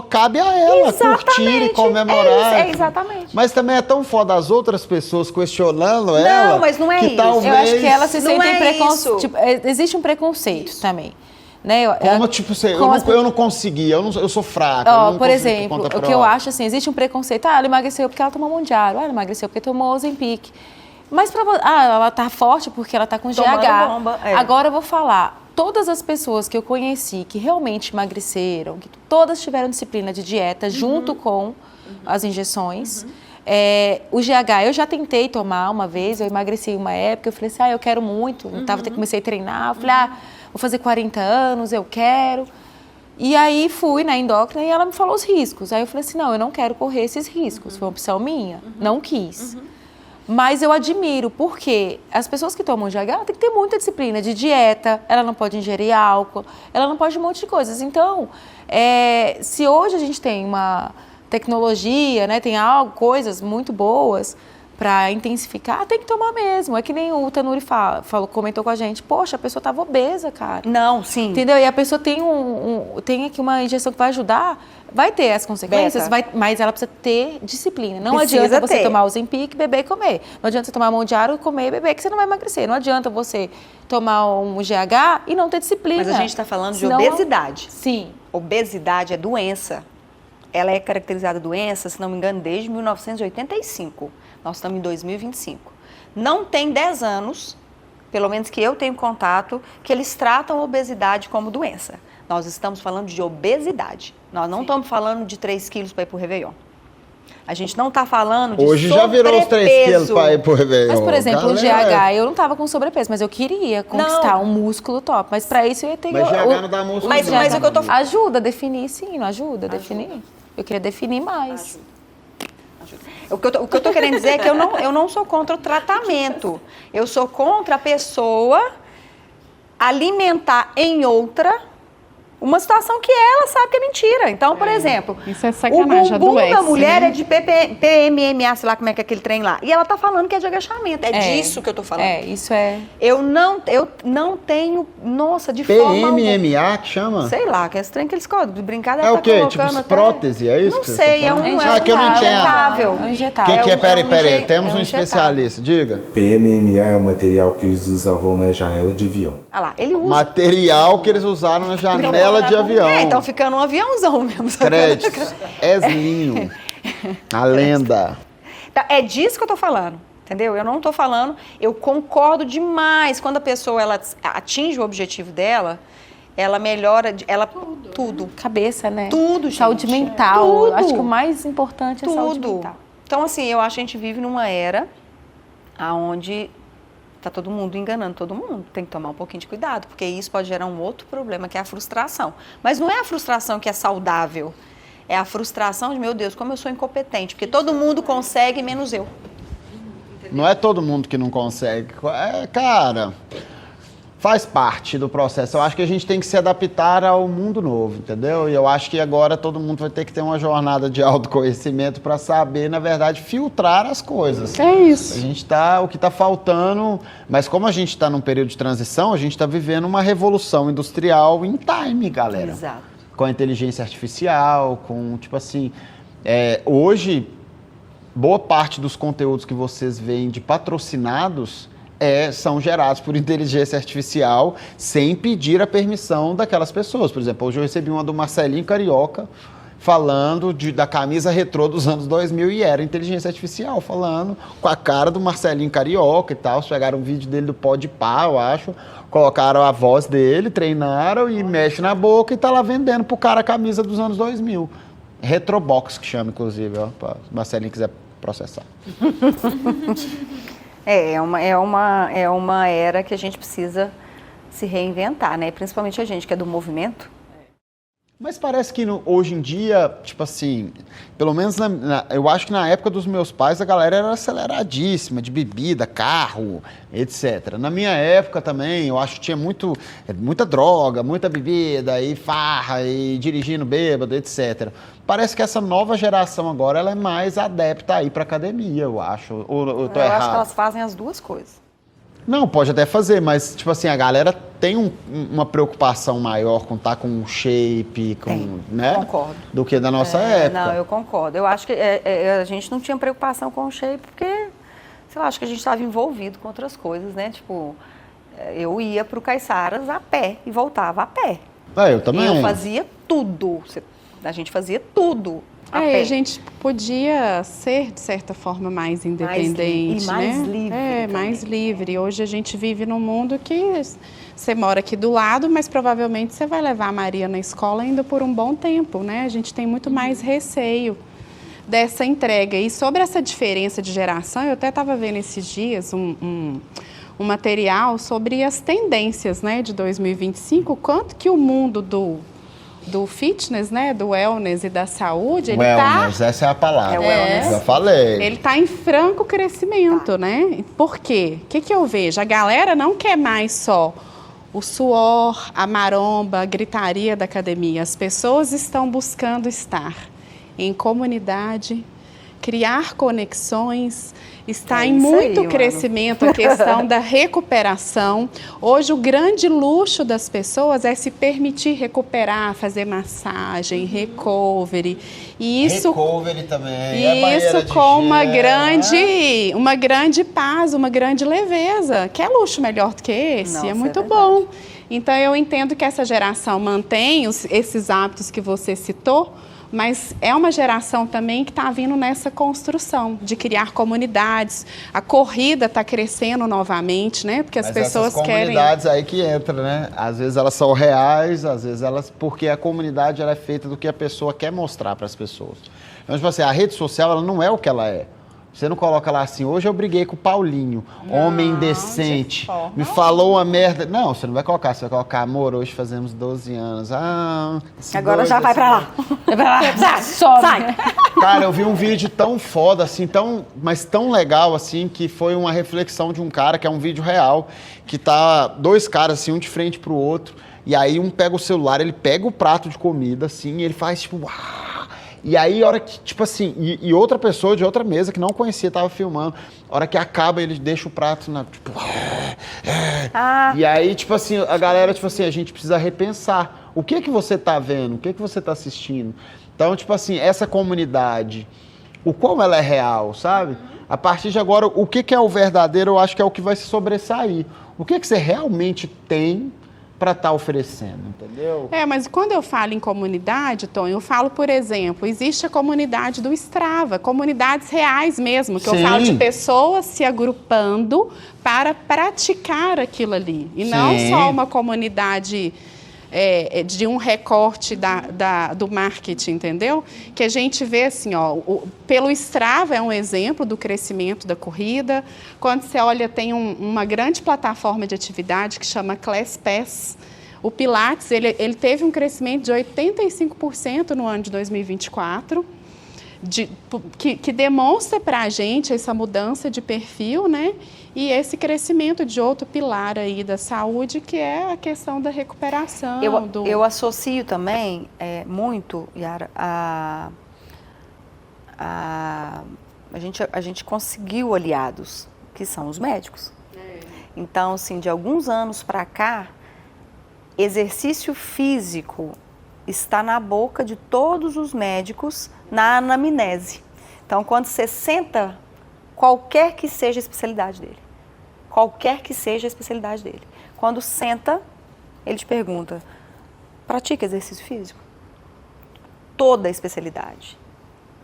cabe a ela curtir e comemorar. Exatamente. Mas também é tão foda as outras pessoas questionando ela. Não, mas não é que isso. Talvez... Eu acho que ela se Não sente é preconceito. isso. Tipo, existe um preconceito também. Né? Como, tipo, eu não consegui, eu sou fraca. eu não Por consegui exemplo, conta o que própria. eu acho assim, existe um preconceito. Ela emagreceu porque ela tomou Mondiaro. Ela emagreceu porque tomou Ozempic. Mas ela tá forte porque ela tá com Tomando GH. bomba, Agora eu vou falar. Todas as pessoas que eu conheci que realmente emagreceram, que todas tiveram disciplina de dieta junto com as injeções. O GH, eu já tentei tomar uma vez, eu emagreci uma época, eu falei assim, eu quero muito. Comecei a treinar, eu falei, vou fazer 40 anos, eu quero. E aí fui na endócrina e ela me falou os riscos. Aí eu falei assim, não, eu não quero correr esses riscos, foi uma opção minha, não quis. Mas eu admiro, porque as pessoas que tomam GH têm que ter muita disciplina de dieta, ela não pode ingerir álcool, ela não pode um monte de coisas. Então, se hoje a gente tem uma tecnologia, né, tem coisas muito boas para intensificar, tem que tomar mesmo. É que nem o Tanuri comentou com a gente, poxa, a pessoa estava obesa, cara. Não, sim. Entendeu? E a pessoa tem aqui uma injeção que vai ajudar, vai ter as consequências, mas ela precisa ter disciplina. Não adianta você tomar o Ozempic, beber e comer. Não adianta você tomar Mondiaro, comer e beber, que você não vai emagrecer. Não adianta você tomar um GH e não ter disciplina. Mas a gente está falando de obesidade. Sim. Obesidade é doença. Ela é caracterizada doença, se não me engano, desde 1985. Nós estamos em 2025. Não tem 10 anos, pelo menos que eu tenho contato, que eles tratam a obesidade como doença. Nós estamos falando de obesidade. Nós não estamos falando de 3 quilos para ir para o Réveillon. A gente não está falando de Hoje já virou os 3 quilos para ir pro Réveillon. Mas, por exemplo, o Galera, GH, eu não tava com sobrepeso, mas eu queria conquistar um músculo top. Mas pra isso eu ia ter Mas GH não dá músculo. Mas o que eu tô falando... Ajuda a definir, sim, não ajuda a definir? Eu queria definir mais. O que eu tô querendo dizer é que eu não sou contra o tratamento. Eu sou contra a pessoa alimentar em outra uma situação que ela sabe que é mentira. Então, por exemplo, isso é sacanagem, o bumbum adoece, da mulher né? é de PMMA, sei lá como é que é aquele trem lá. E ela tá falando que é de agachamento. É disso que eu tô falando. Isso é... Eu não tenho, nossa, de forma alguma. PMMA que chama? Sei lá, que é esse trem que eles de brincadeira. É tá o quê? colocando Tipo até... prótese, é isso? Não que você sei, tá é um falando? é Ah, que eu não entendo. injetável. É um injetável. Que é? Peraí, temos um injetável. especialista, diga. PMMA é o material que eles usavam na janela de avião. Ah lá, ele usa. Material que eles usaram na janela de avião. Então ficando um aviãozão mesmo. Créditos. Eslinho. A lenda. Tá, é disso que eu tô falando, entendeu? Eu não tô falando, eu concordo demais quando a pessoa ela atinge o objetivo dela, ela melhora, ela tudo. Cabeça, né? Tudo, gente. Saúde mental. Tudo. Acho que o mais importante é saúde mental. Então, assim, eu acho que a gente vive numa era onde tá todo mundo enganando todo mundo. Tem que tomar um pouquinho de cuidado, porque isso pode gerar um outro problema, que é a frustração. Mas não é a frustração que é saudável. É a frustração de, meu Deus, como eu sou incompetente. Porque todo mundo consegue, menos eu. Não é todo mundo que não consegue. Cara, faz parte do processo. Eu acho que a gente tem que se adaptar ao mundo novo, entendeu? E eu acho que agora todo mundo vai ter que ter uma jornada de autoconhecimento para saber, na verdade, filtrar as coisas. É isso. A gente o que está faltando, mas como a gente está num período de transição, a gente está vivendo uma revolução industrial em time, galera. Exato. Com a inteligência artificial, com, tipo assim, hoje, boa parte dos conteúdos que vocês veem de patrocinados são gerados por inteligência artificial sem pedir a permissão daquelas pessoas. Por exemplo, hoje eu recebi uma do Marcelinho Carioca falando da camisa retrô dos anos 2000 e era inteligência artificial falando com a cara do Marcelinho Carioca e tal. Pegaram um vídeo dele do Podpah, eu acho, colocaram a voz dele, treinaram e mexe na boca e tá lá vendendo pro cara a camisa dos anos 2000. Retrobox que chama, inclusive, ó, se o Marcelinho quiser processar. É uma era que a gente precisa se reinventar, né? Principalmente a gente que é do movimento. Mas parece que hoje em dia, tipo assim, pelo menos eu acho que na época dos meus pais a galera era aceleradíssima, de bebida, carro, etc. Na minha época também, eu acho que tinha muita droga, muita bebida, e farra, e dirigindo bêbado, etc. Parece que essa nova geração agora ela é mais adepta a ir pra academia, eu acho. Ou eu tô errado? Acho que elas fazem as duas coisas. Não, pode até fazer, mas, tipo assim, a galera tem uma preocupação maior com estar com um shape, né? Concordo. Do que da nossa época. Não, eu concordo. Eu acho que a gente não tinha preocupação com o shape, porque, sei lá, acho que a gente estava envolvido com outras coisas, né? Tipo, eu ia pro Caiçaras a pé e voltava a pé. Eu também. E eu fazia tudo. A gente fazia tudo. A gente podia ser, de certa forma, mais independente, mais né? livre. Mais livre. Hoje a gente vive num mundo que você mora aqui do lado, mas provavelmente você vai levar a Maria na escola ainda por um bom tempo, né? A gente tem muito mais receio dessa entrega. E sobre essa diferença de geração, eu até estava vendo esses dias um material sobre as tendências, né, de 2025, quanto que o mundo do fitness, né, do wellness e da saúde, essa é a palavra. Já falei. Ele está em franco crescimento, né? Por quê? O que eu vejo? A galera não quer mais só o suor, a maromba, a gritaria da academia. As pessoas estão buscando estar em comunidade, criar conexões. Está em muito crescimento a questão da recuperação. Hoje, o grande luxo das pessoas é se permitir recuperar, fazer massagem, recovery. E isso, recovery também. E isso com uma grande paz, uma grande leveza. Que é luxo melhor do que esse? Nossa, é muito bom. Então, eu entendo que essa geração mantém esses hábitos que você citou, Mas é uma geração também que está vindo nessa construção de criar comunidades. A corrida está crescendo novamente, né? Porque as pessoas essas querem... comunidades aí que entram, né? Às vezes elas são reais, às vezes elas... Porque a comunidade ela é feita do que a pessoa quer mostrar para as pessoas. Então, tipo assim, a rede social ela não é o que ela é. Você não coloca lá assim, hoje eu briguei com o Paulinho, homem indecente, me falou uma merda. Não, você não vai colocar, você vai colocar, amor, hoje fazemos 12 anos. Agora já vai pra lá. Vai pra lá, sobe. Sai. Cara, eu vi um vídeo tão foda, assim, mas tão legal, assim, que foi uma reflexão de um cara, que é um vídeo real, que tá 2 caras, assim, um de frente pro outro, e aí um pega o celular, ele pega o prato de comida, assim, e ele faz, tipo, uau! E aí, a hora que, tipo assim, e outra pessoa de outra mesa que não conhecia, tava filmando, a hora que acaba, ele deixa o prato na, tipo... E aí, tipo assim, a galera, tipo assim, a gente precisa repensar. O que você tá vendo? O que você tá assistindo? Então, tipo assim, essa comunidade, o quão ela é real, sabe? A partir de agora, o que é o verdadeiro, eu acho que é o que vai se sobressair. O que você realmente tem para estar oferecendo, entendeu? Mas quando eu falo em comunidade, Tom, eu falo, por exemplo, existe a comunidade do Strava, comunidades reais mesmo, que eu falo de pessoas se agrupando para praticar aquilo ali. E não só uma comunidade de um recorte do marketing, entendeu? Que a gente vê assim, ó, pelo Strava é um exemplo do crescimento da corrida. Quando você olha, tem uma grande plataforma de atividade que chama ClassPass. O Pilates, ele teve um crescimento de 85% no ano de 2024, que demonstra para a gente essa mudança de perfil, né? E esse crescimento de outro pilar aí da saúde, que é a questão da recuperação. Eu associo também muito, Yara, a gente conseguiu aliados, que são os médicos. Então, assim, de alguns anos para cá, exercício físico está na boca de todos os médicos na anamnese. Então, quando você senta, qualquer que seja a especialidade dele, quando senta, ele te pergunta, pratica exercício físico? Toda a especialidade,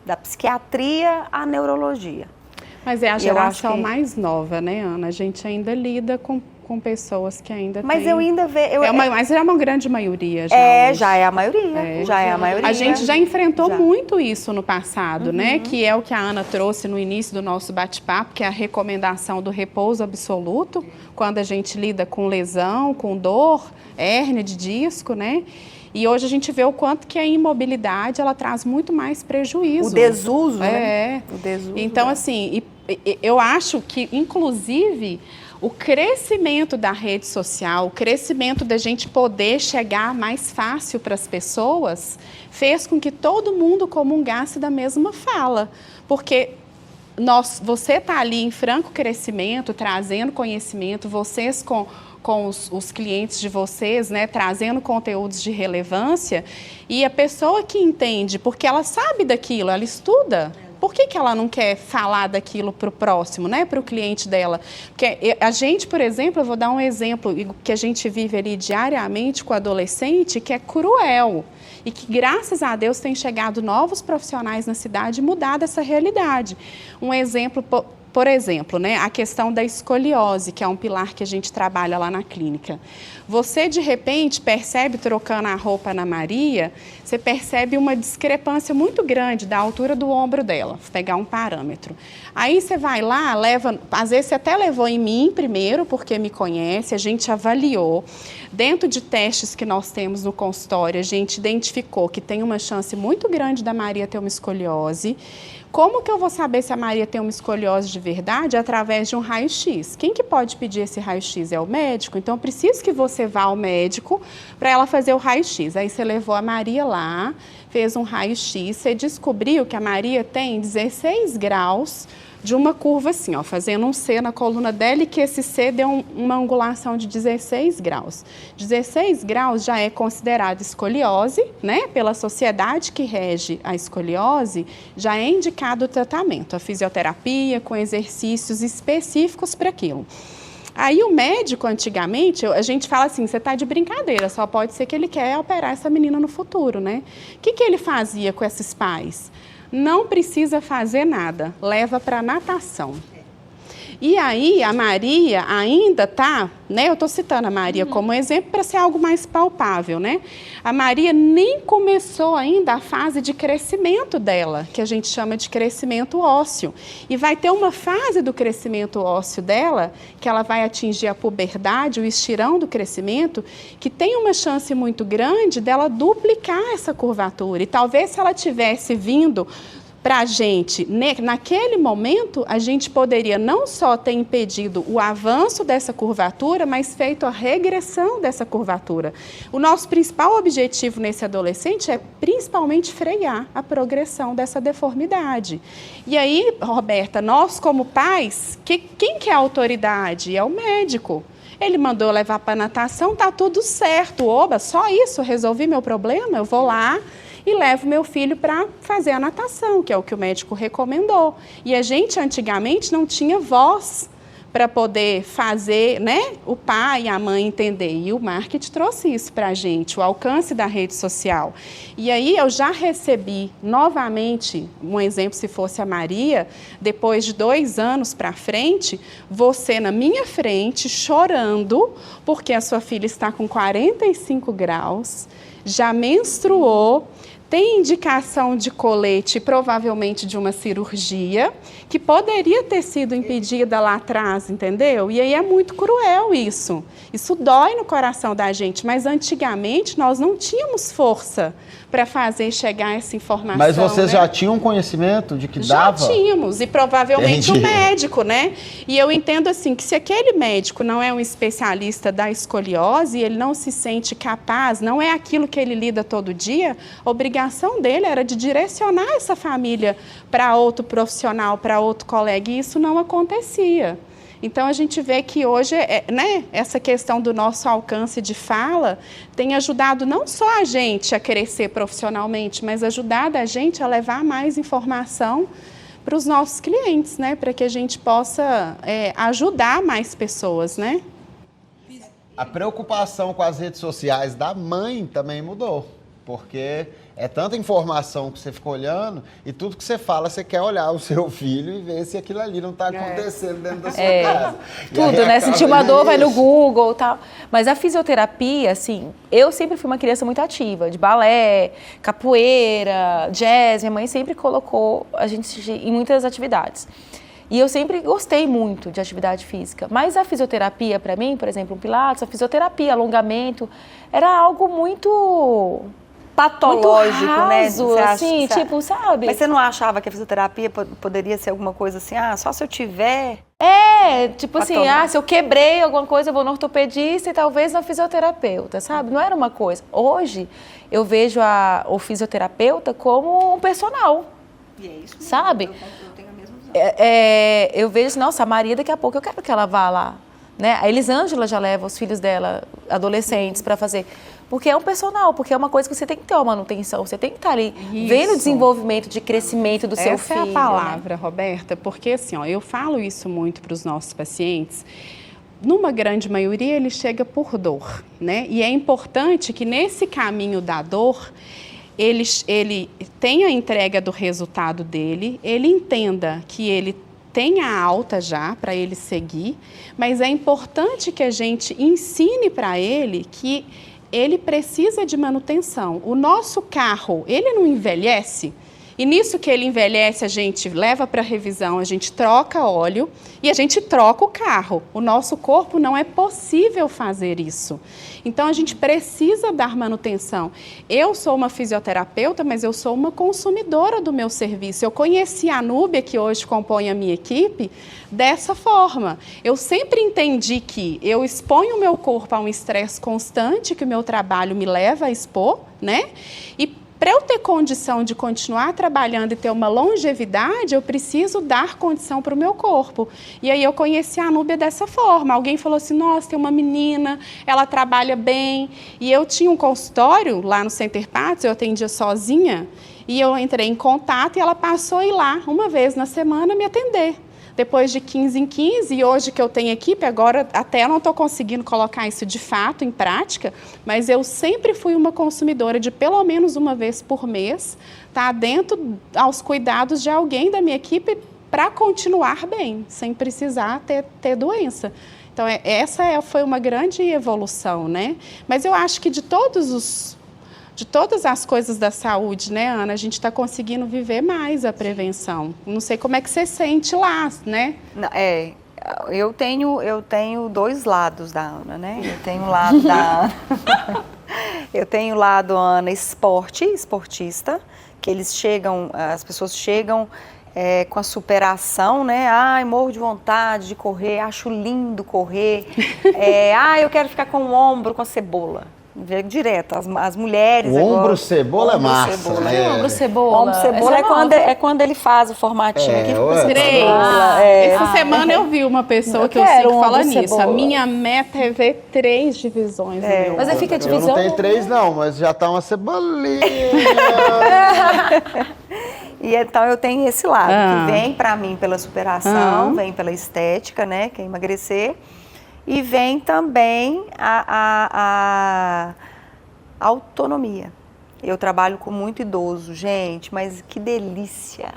da psiquiatria à neurologia. Mas é a geração mais nova, né, Ana? A gente ainda lida com pessoas que ainda Mas têm... eu ainda vejo... Mas é uma grande maioria já. Já é a maioria. A gente já enfrentou muito isso no passado, né? Que é o que a Ana trouxe no início do nosso bate-papo, que é a recomendação do repouso absoluto, quando a gente lida com lesão, com dor, hérnia de disco, né? E hoje a gente vê o quanto que a imobilidade, ela traz muito mais prejuízo. O desuso, né? O desuso. Então, assim, eu acho que, inclusive, o crescimento da rede social, o crescimento da gente poder chegar mais fácil para as pessoas, fez com que todo mundo comungasse da mesma fala. Porque você está ali em franco crescimento, trazendo conhecimento, vocês com os clientes de vocês, né, trazendo conteúdos de relevância, e a pessoa que entende, porque ela sabe daquilo, ela estuda, por que ela não quer falar daquilo para o próximo, né, para o cliente dela? Porque a gente, por exemplo, eu vou dar um exemplo que a gente vive ali diariamente com o adolescente, que é cruel, e que, graças a Deus, tem chegado novos profissionais na cidade e mudado essa realidade. Um exemplo... Por exemplo, né, a questão da escoliose, que é um pilar que a gente trabalha lá na clínica. Você, de repente, percebe, trocando a roupa na Maria, você percebe uma discrepância muito grande da altura do ombro dela, vou pegar um parâmetro. Aí você vai lá, às vezes você até levou em mim primeiro, porque me conhece, a gente avaliou. Dentro de testes que nós temos no consultório, a gente identificou que tem uma chance muito grande da Maria ter uma escoliose. Como que eu vou saber se a Maria tem uma escoliose de verdade? Através de um raio-x. Quem que pode pedir esse raio-x? É o médico. Então, eu preciso que você vá ao médico para ela fazer o raio-x. Aí você levou a Maria lá, fez um raio-x, você descobriu que a Maria tem 16 graus de uma curva assim, ó, fazendo um C na coluna dela, e que esse C deu uma angulação de 16 graus. 16 graus já é considerado escoliose, né? Pela sociedade que rege a escoliose, já é indicado o tratamento, a fisioterapia com exercícios específicos para aquilo. Aí o médico, antigamente, a gente fala assim, você está de brincadeira, só pode ser que ele quer operar essa menina no futuro, né? O que ele fazia com esses pais? Não precisa fazer nada, leva para natação. E aí a Maria ainda tá, né? Eu estou citando a Maria como exemplo para ser algo mais palpável, né? A Maria nem começou ainda a fase de crescimento dela, que a gente chama de crescimento ósseo. E vai ter uma fase do crescimento ósseo dela, que ela vai atingir a puberdade, o estirão do crescimento, que tem uma chance muito grande dela duplicar essa curvatura. E talvez se ela tivesse vindo para a gente, naquele momento, a gente poderia não só ter impedido o avanço dessa curvatura, mas feito a regressão dessa curvatura. O nosso principal objetivo nesse adolescente é principalmente frear a progressão dessa deformidade. E aí, Roberta, nós como pais, quem que é a autoridade? É o médico. Ele mandou levar para natação, tá tudo certo. Oba, só isso, resolvi meu problema, eu vou lá e levo meu filho para fazer a natação, que é o que o médico recomendou. E a gente, antigamente, não tinha voz para poder fazer, né, o pai e a mãe entender. E o marketing trouxe isso para a gente, o alcance da rede social. E aí eu já recebi novamente, um exemplo se fosse a Maria, depois de 2 anos para frente, você na minha frente, chorando, porque a sua filha está com 45 graus, já menstruou, tem indicação de colete, provavelmente de uma cirurgia, que poderia ter sido impedida lá atrás, entendeu? E aí é muito cruel isso. Isso dói no coração da gente, mas antigamente nós não tínhamos força para fazer chegar essa informação. Mas vocês né? já tinham conhecimento de que Já dava? tínhamos, e provavelmente Entendi. o médico, né? E eu entendo assim, que se aquele médico não é um especialista da escoliose, ele não se sente capaz, não é aquilo que ele lida todo dia, a obrigação dele era de direcionar essa família para outro profissional, para outro colega, e isso não acontecia. Então, a gente vê que hoje, né, essa questão do nosso alcance de fala tem ajudado não só a gente a crescer profissionalmente, mas ajudado a gente a levar mais informação para os nossos clientes, né, para que a gente possa ajudar mais pessoas, né? A preocupação com as redes sociais da mãe também mudou, porque é tanta informação que você fica olhando e tudo que você fala, você quer olhar o seu filho e ver se aquilo ali não está acontecendo dentro da sua casa. Tudo, né? Sentir uma dor, vai no Google e tal. Mas a fisioterapia, assim, eu sempre fui uma criança muito ativa, de balé, capoeira, jazz. Minha mãe sempre colocou a gente em muitas atividades. E eu sempre gostei muito de atividade física. Mas a fisioterapia, para mim, por exemplo, o pilates, a fisioterapia, alongamento, era algo muito patológico, muito raso, né? Assim, tipo, sabe? Mas você não achava que a fisioterapia poderia ser alguma coisa assim, só se eu tiver... Tipo assim, se eu quebrei alguma coisa, eu vou no ortopedista e talvez no fisioterapeuta, sabe? Não era uma coisa. Hoje, eu vejo o fisioterapeuta como um personal, E é isso mesmo, sabe? Eu tenho a mesma visão. Eu vejo, nossa, a Maria daqui a pouco eu quero que ela vá lá, né? A Elisângela já leva os filhos dela, adolescentes, para fazer... Porque é um personal, porque é uma coisa que você tem que ter uma manutenção, você tem que estar ali vendo o desenvolvimento de crescimento do seu filho. Essa é a palavra, né? Roberta, porque assim, eu falo isso muito para os nossos pacientes. Numa grande maioria, ele chega por dor, né? E é importante que nesse caminho da dor, ele tenha a entrega do resultado dele, ele entenda que ele tem a alta já para ele seguir, mas é importante que a gente ensine para ele que ele precisa de manutenção. O nosso carro, ele não envelhece? E nisso que ele envelhece, a gente leva para revisão, a gente troca óleo e a gente troca o carro. O nosso corpo não é possível fazer isso. Então, a gente precisa dar manutenção. Eu sou uma fisioterapeuta, mas eu sou uma consumidora do meu serviço. Eu conheci a Núbia, que hoje compõe a minha equipe, dessa forma. Eu sempre entendi que eu exponho o meu corpo a um estresse constante, que o meu trabalho me leva a expor, né? E para eu ter condição de continuar trabalhando e ter uma longevidade, eu preciso dar condição para o meu corpo. E aí eu conheci a Núbia dessa forma. Alguém falou assim, nossa, tem uma menina, ela trabalha bem. E eu tinha um consultório lá no Center Parts, eu atendia sozinha, e eu entrei em contato e ela passou a ir lá uma vez na semana me atender. depois de 15 em 15, e hoje que eu tenho equipe, agora até não estou conseguindo colocar isso de fato em prática, mas eu sempre fui uma consumidora de pelo menos uma vez por mês, tá dentro aos cuidados de alguém da minha equipe para continuar bem, sem precisar ter doença. Então, foi uma grande evolução, né? Mas eu acho que de todas as coisas da saúde, né, Ana, a gente está conseguindo viver mais a prevenção. Não sei como é que você sente lá, né? Eu tenho dois lados da Ana, né? Eu tenho o lado da Ana. Eu tenho o lado Ana esportista, que as pessoas chegam com a superação, né? Ai, morro de vontade de correr, acho lindo correr. Eu quero ficar com o ombro com a cebola. Direto, as mulheres. O ombro cebola é massa, né? Ombro cebola. Ombro cebola é quando ele faz o formatinho aqui. Essa semana eu vi uma pessoa que eu sei que fala nisso. A minha meta é ver 3 divisões. Mas aí fica a divisão. Eu não tenho 3 não, mas já tá uma cebolinha. E então eu tenho esse lado, que vem pra mim pela superação, vem pela estética, né, que é emagrecer, e vem também a autonomia. Eu trabalho com muito idoso, gente, mas que delícia,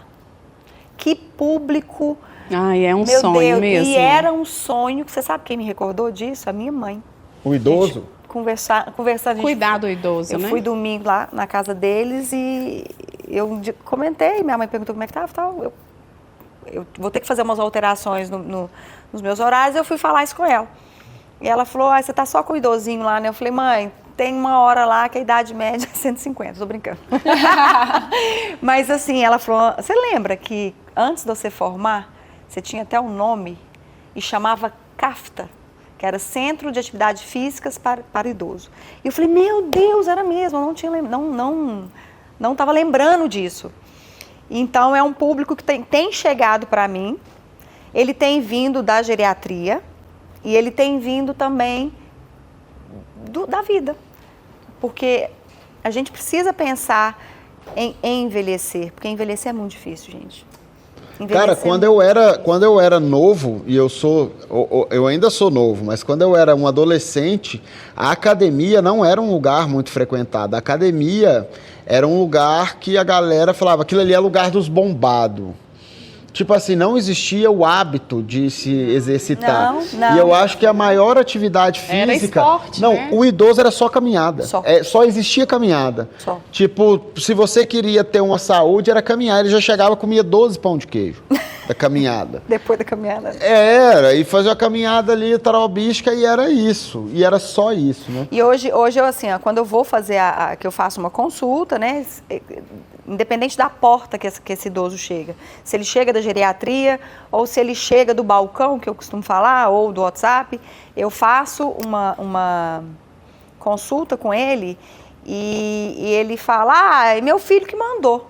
que público. Ai, é um meu sonho Deus, mesmo. E era um sonho, você sabe quem me recordou disso? A minha mãe. O idoso? Conversar, Cuidar do idoso, né? Eu fui domingo lá na casa deles e eu comentei, minha mãe perguntou como é que estava, eu vou ter que fazer umas alterações nos meus horários, eu fui falar isso com ela. E ela falou, você tá só com o idosinho lá, né? Eu falei, mãe, tem uma hora lá que a idade média é 150, tô brincando. Mas assim, ela falou, você lembra que antes de você formar, você tinha até um nome e chamava CAFTA, que era Centro de Atividades Físicas para Idoso. E eu falei, meu Deus, era mesmo, eu não tinha não estava lembrando disso. Então, é um público que tem chegado para mim, ele tem vindo da geriatria e ele tem vindo também da vida. Porque a gente precisa pensar em envelhecer, porque envelhecer é muito difícil, gente. Cara, quando eu era novo, e eu ainda sou novo, mas quando eu era um adolescente, a academia não era um lugar muito frequentado. A academia era um lugar que a galera falava, aquilo ali é lugar dos bombados. Tipo assim, não existia o hábito de se exercitar. Não. E eu acho que a maior atividade física... Era esporte, não, né? O idoso era só caminhada. Só existia caminhada. Só. Tipo, se você queria ter uma saúde, era caminhar. Ele já chegava e comia 12 pão de queijo da caminhada. Depois da caminhada. Era, e fazia uma caminhada ali, tarobística, e era isso. E era só isso, né? E hoje eu assim, quando eu vou fazer que eu faço uma consulta, né? Independente da porta que esse idoso chega. Se ele chega da geriatria ou se ele chega do balcão, que eu costumo falar, ou do WhatsApp, eu faço uma consulta com ele e ele fala, meu filho que mandou.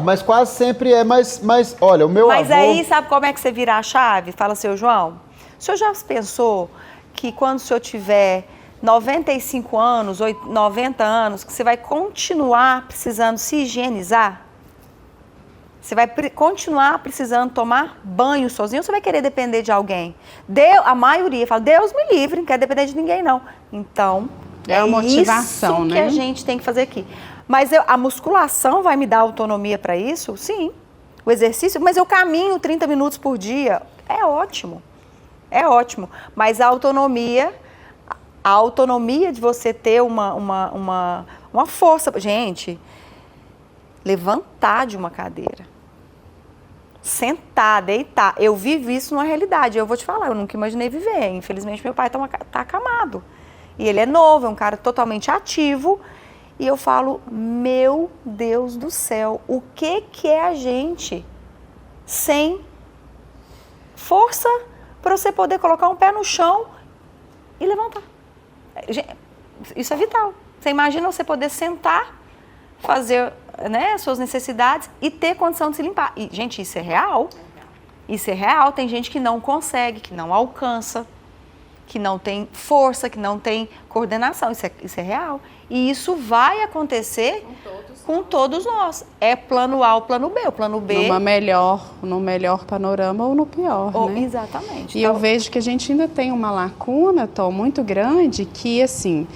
Mas quase sempre é, mas olha, o meu avô... Mas aí, sabe como é que você vira a chave? Fala, seu João, o senhor já pensou que quando o senhor tiver 95 anos, 90 anos, que você vai continuar precisando se higienizar? Você vai continuar precisando tomar banho sozinho ou você vai querer depender de alguém? A maioria fala, Deus me livre, não quer depender de ninguém não. Então, é a motivação, isso né? que a gente tem que fazer aqui. Mas a musculação vai me dar autonomia para isso? Sim. O exercício, mas eu caminho 30 minutos por dia, é ótimo. É ótimo. Mas a autonomia de você ter uma força. Gente, levantar de uma cadeira, sentar, deitar. Eu vivo isso numa realidade. Eu vou te falar, eu nunca imaginei viver. Infelizmente, meu pai tá acamado. E ele é novo, é um cara totalmente ativo. E eu falo, meu Deus do céu, o que é a gente sem força para você poder colocar um pé no chão e levantar? Isso é vital. Você imagina você poder sentar, fazer, né, suas necessidades e ter condição de se limpar. E, gente, isso é real. Isso é real. Tem gente que não consegue, que não alcança. que não tem força, que não tem coordenação. Isso é real. E isso vai acontecer com todos nós. É plano A ou plano B. O plano B... No melhor panorama ou no pior, né? Exatamente. E eu vejo que a gente ainda tem uma lacuna, Tom, muito grande, que, assim,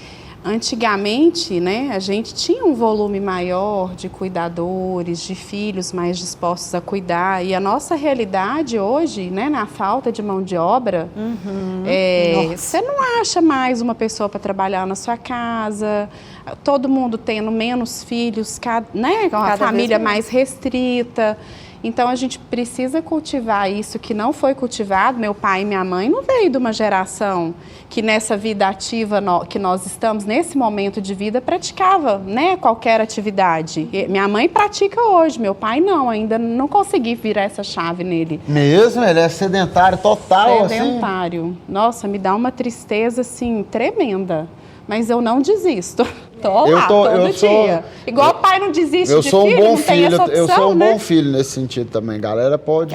antigamente, né, a gente tinha um volume maior de cuidadores, de filhos mais dispostos a cuidar. E a nossa realidade hoje, né, na falta de mão de obra, você não acha mais uma pessoa para trabalhar na sua casa, todo mundo tendo menos filhos, né, com a família mais restrita. Então, a gente precisa cultivar isso que não foi cultivado. Meu pai e minha mãe não veio de uma geração que nessa vida ativa que nós estamos, nesse momento de vida, praticava, né, qualquer atividade. Minha mãe pratica hoje, meu pai não, ainda não consegui virar essa chave nele. Mesmo? Ele é sedentário total, sedentário. Assim? Nossa, me dá uma tristeza, assim, tremenda. Mas eu não desisto. Tô lá, todo dia. Igual o pai não desiste de filho, não tem essa opção, eu sou um né? bom filho nesse sentido também. Galera pode...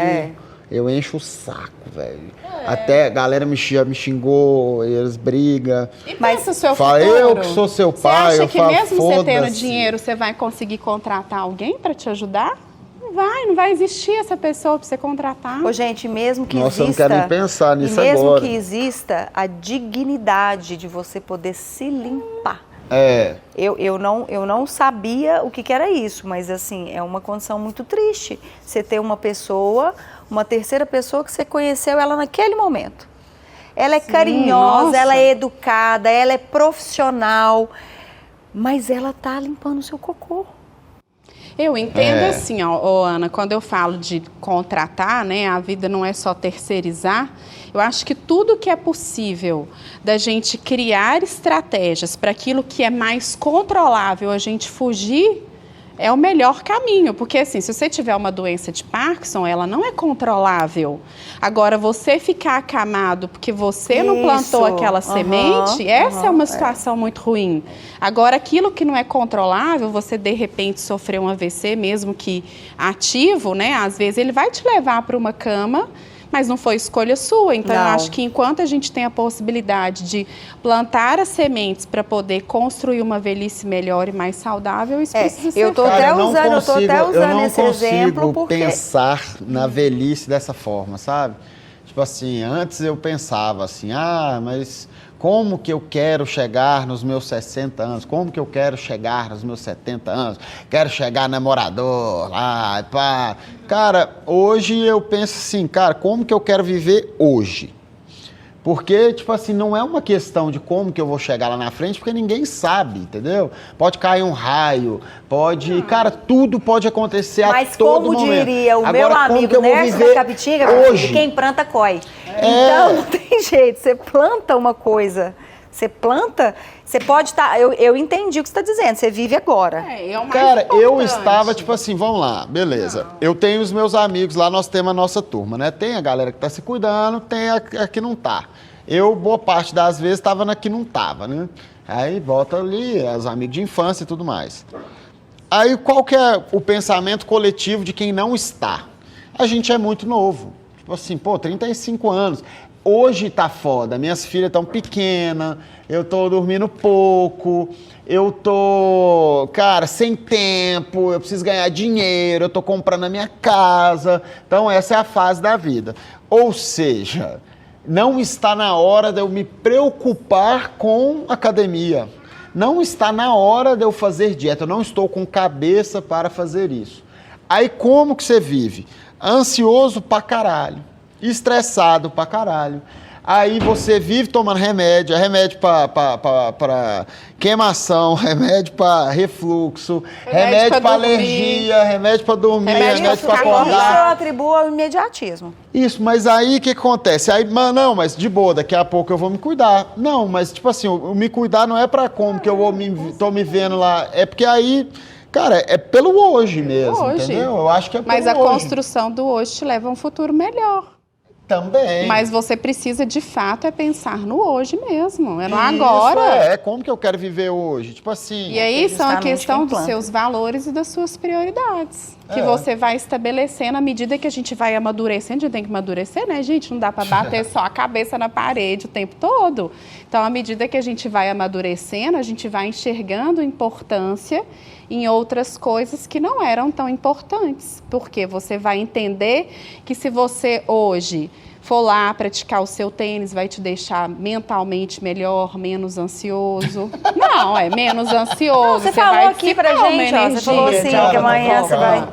Eu encho o saco, velho. Até a galera me xingou, eles brigam. E pensa o seu fala, futuro. eu que sou seu pai, você acha eu que falo, mesmo você tendo foda-se. dinheiro, você vai conseguir contratar alguém para te ajudar? Não vai existir essa pessoa para você contratar. Ô, gente, mesmo que Nossa, exista... eu não quero nem pensar nisso agora. E mesmo agora. que exista a dignidade de você poder se limpar. Eu não sabia o que era isso, mas assim, é uma condição muito triste. Você ter uma pessoa, uma terceira pessoa que você conheceu ela naquele momento. Ela é carinhosa, ela é educada, ela é profissional, mas ela tá limpando o seu cocô. Eu entendo assim, ó, Ana, quando eu falo de contratar, né, a vida não é só terceirizar, eu acho que tudo que é possível da gente criar estratégias para aquilo que é mais controlável, a gente fugir, é o melhor caminho, porque assim, se você tiver uma doença de Parkinson, ela não é controlável. Agora, você ficar acamado porque você não plantou aquela semente, essa é uma situação muito ruim. Agora, aquilo que não é controlável, você de repente sofreu um AVC, mesmo que ativo, né? Às vezes ele vai te levar para uma cama, mas não foi escolha sua. Então, eu acho que enquanto a gente tem a possibilidade de plantar as sementes para poder construir uma velhice melhor e mais saudável, isso precisa ser eu tô até usando esse exemplo Eu não consigo pensar na velhice dessa forma, sabe? Tipo assim, antes eu pensava assim, mas como que eu quero chegar nos meus 60 anos? Como que eu quero chegar nos meus 70 anos? Quero chegar namorador, lá, pá. Cara, hoje eu penso assim, cara, como que eu quero viver hoje? Porque, tipo assim, não é uma questão de como que eu vou chegar lá na frente, porque ninguém sabe, entendeu? Pode cair um raio, pode... Cara, tudo pode acontecer a todo momento. Mas como diria o Agora, meu amigo Nerso da Capitinga, hoje? Quem planta, colhe. Então, não tem jeito. Você planta uma coisa, você planta, você pode estar... Eu entendi o que você está dizendo, você vive agora. Cara, eu estava, tipo assim, vamos lá, beleza. Eu tenho os meus amigos lá, nós temos a nossa turma, né? Tem a galera que tá se cuidando, tem a que não tá. Eu, boa parte das vezes, estava na que não tava, né? Aí volta ali, os amigos de infância e tudo mais. Aí, qual que é o pensamento coletivo de quem não está? A gente é muito novo. Tipo assim, 35 anos. Hoje tá foda, minhas filhas estão pequenas, eu tô dormindo pouco, eu tô, cara, sem tempo, eu preciso ganhar dinheiro, eu tô comprando a minha casa. Então, essa é a fase da vida. Ou seja, não está na hora de eu me preocupar com academia. Não está na hora de eu fazer dieta, eu não estou com cabeça para fazer isso. Aí, como que você vive? Ansioso pra caralho. Estressado pra caralho. Aí você vive tomando remédio, remédio pra queimação, remédio pra refluxo, remédio pra alergia, remédio pra dormir, remédio pra acordar. Isso eu atribuo ao imediatismo. Isso, mas aí o que acontece? Aí, mas de boa, daqui a pouco eu vou me cuidar. Não, mas tipo assim, o me cuidar não é pra como que eu tô me vendo lá, é porque aí... Cara, é pelo hoje mesmo, entendeu? Eu acho que é pelo hoje. Mas a construção do hoje te leva a um futuro melhor. Também. Mas você precisa, de fato, pensar no hoje mesmo, é no agora. Como que eu quero viver hoje? Tipo assim... E aí são a questão dos seus valores e das suas prioridades. que você vai estabelecendo à medida que a gente vai amadurecendo. A gente tem que amadurecer, né, gente? Não dá para bater só a cabeça na parede o tempo todo. Então, à medida que a gente vai amadurecendo, a gente vai enxergando importância em outras coisas que não eram tão importantes. Porque você vai entender que se você hoje for lá praticar o seu tênis, vai te deixar mentalmente melhor, menos ansioso. Não, é menos ansioso. Não, você falou aqui pra gente, ó, você falou assim, que amanhã você vai...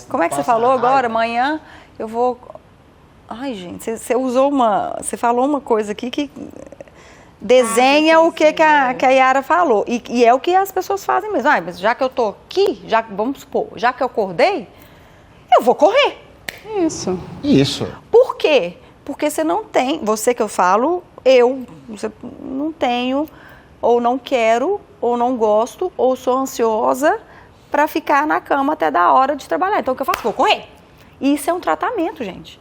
Como é que você falou agora? Amanhã eu vou... Ai, gente, você usou você falou uma coisa aqui que desenha o que a Yara falou. E é o que as pessoas fazem mesmo. Mas já que eu tô aqui, vamos supor, já que eu acordei, eu vou correr. Isso. Por quê? Porque você não tem, você que eu falo, você não tenho, ou não quero, ou não gosto, ou sou ansiosa para ficar na cama até da hora de trabalhar. Então o que eu faço? Vou correr. Isso é um tratamento, gente.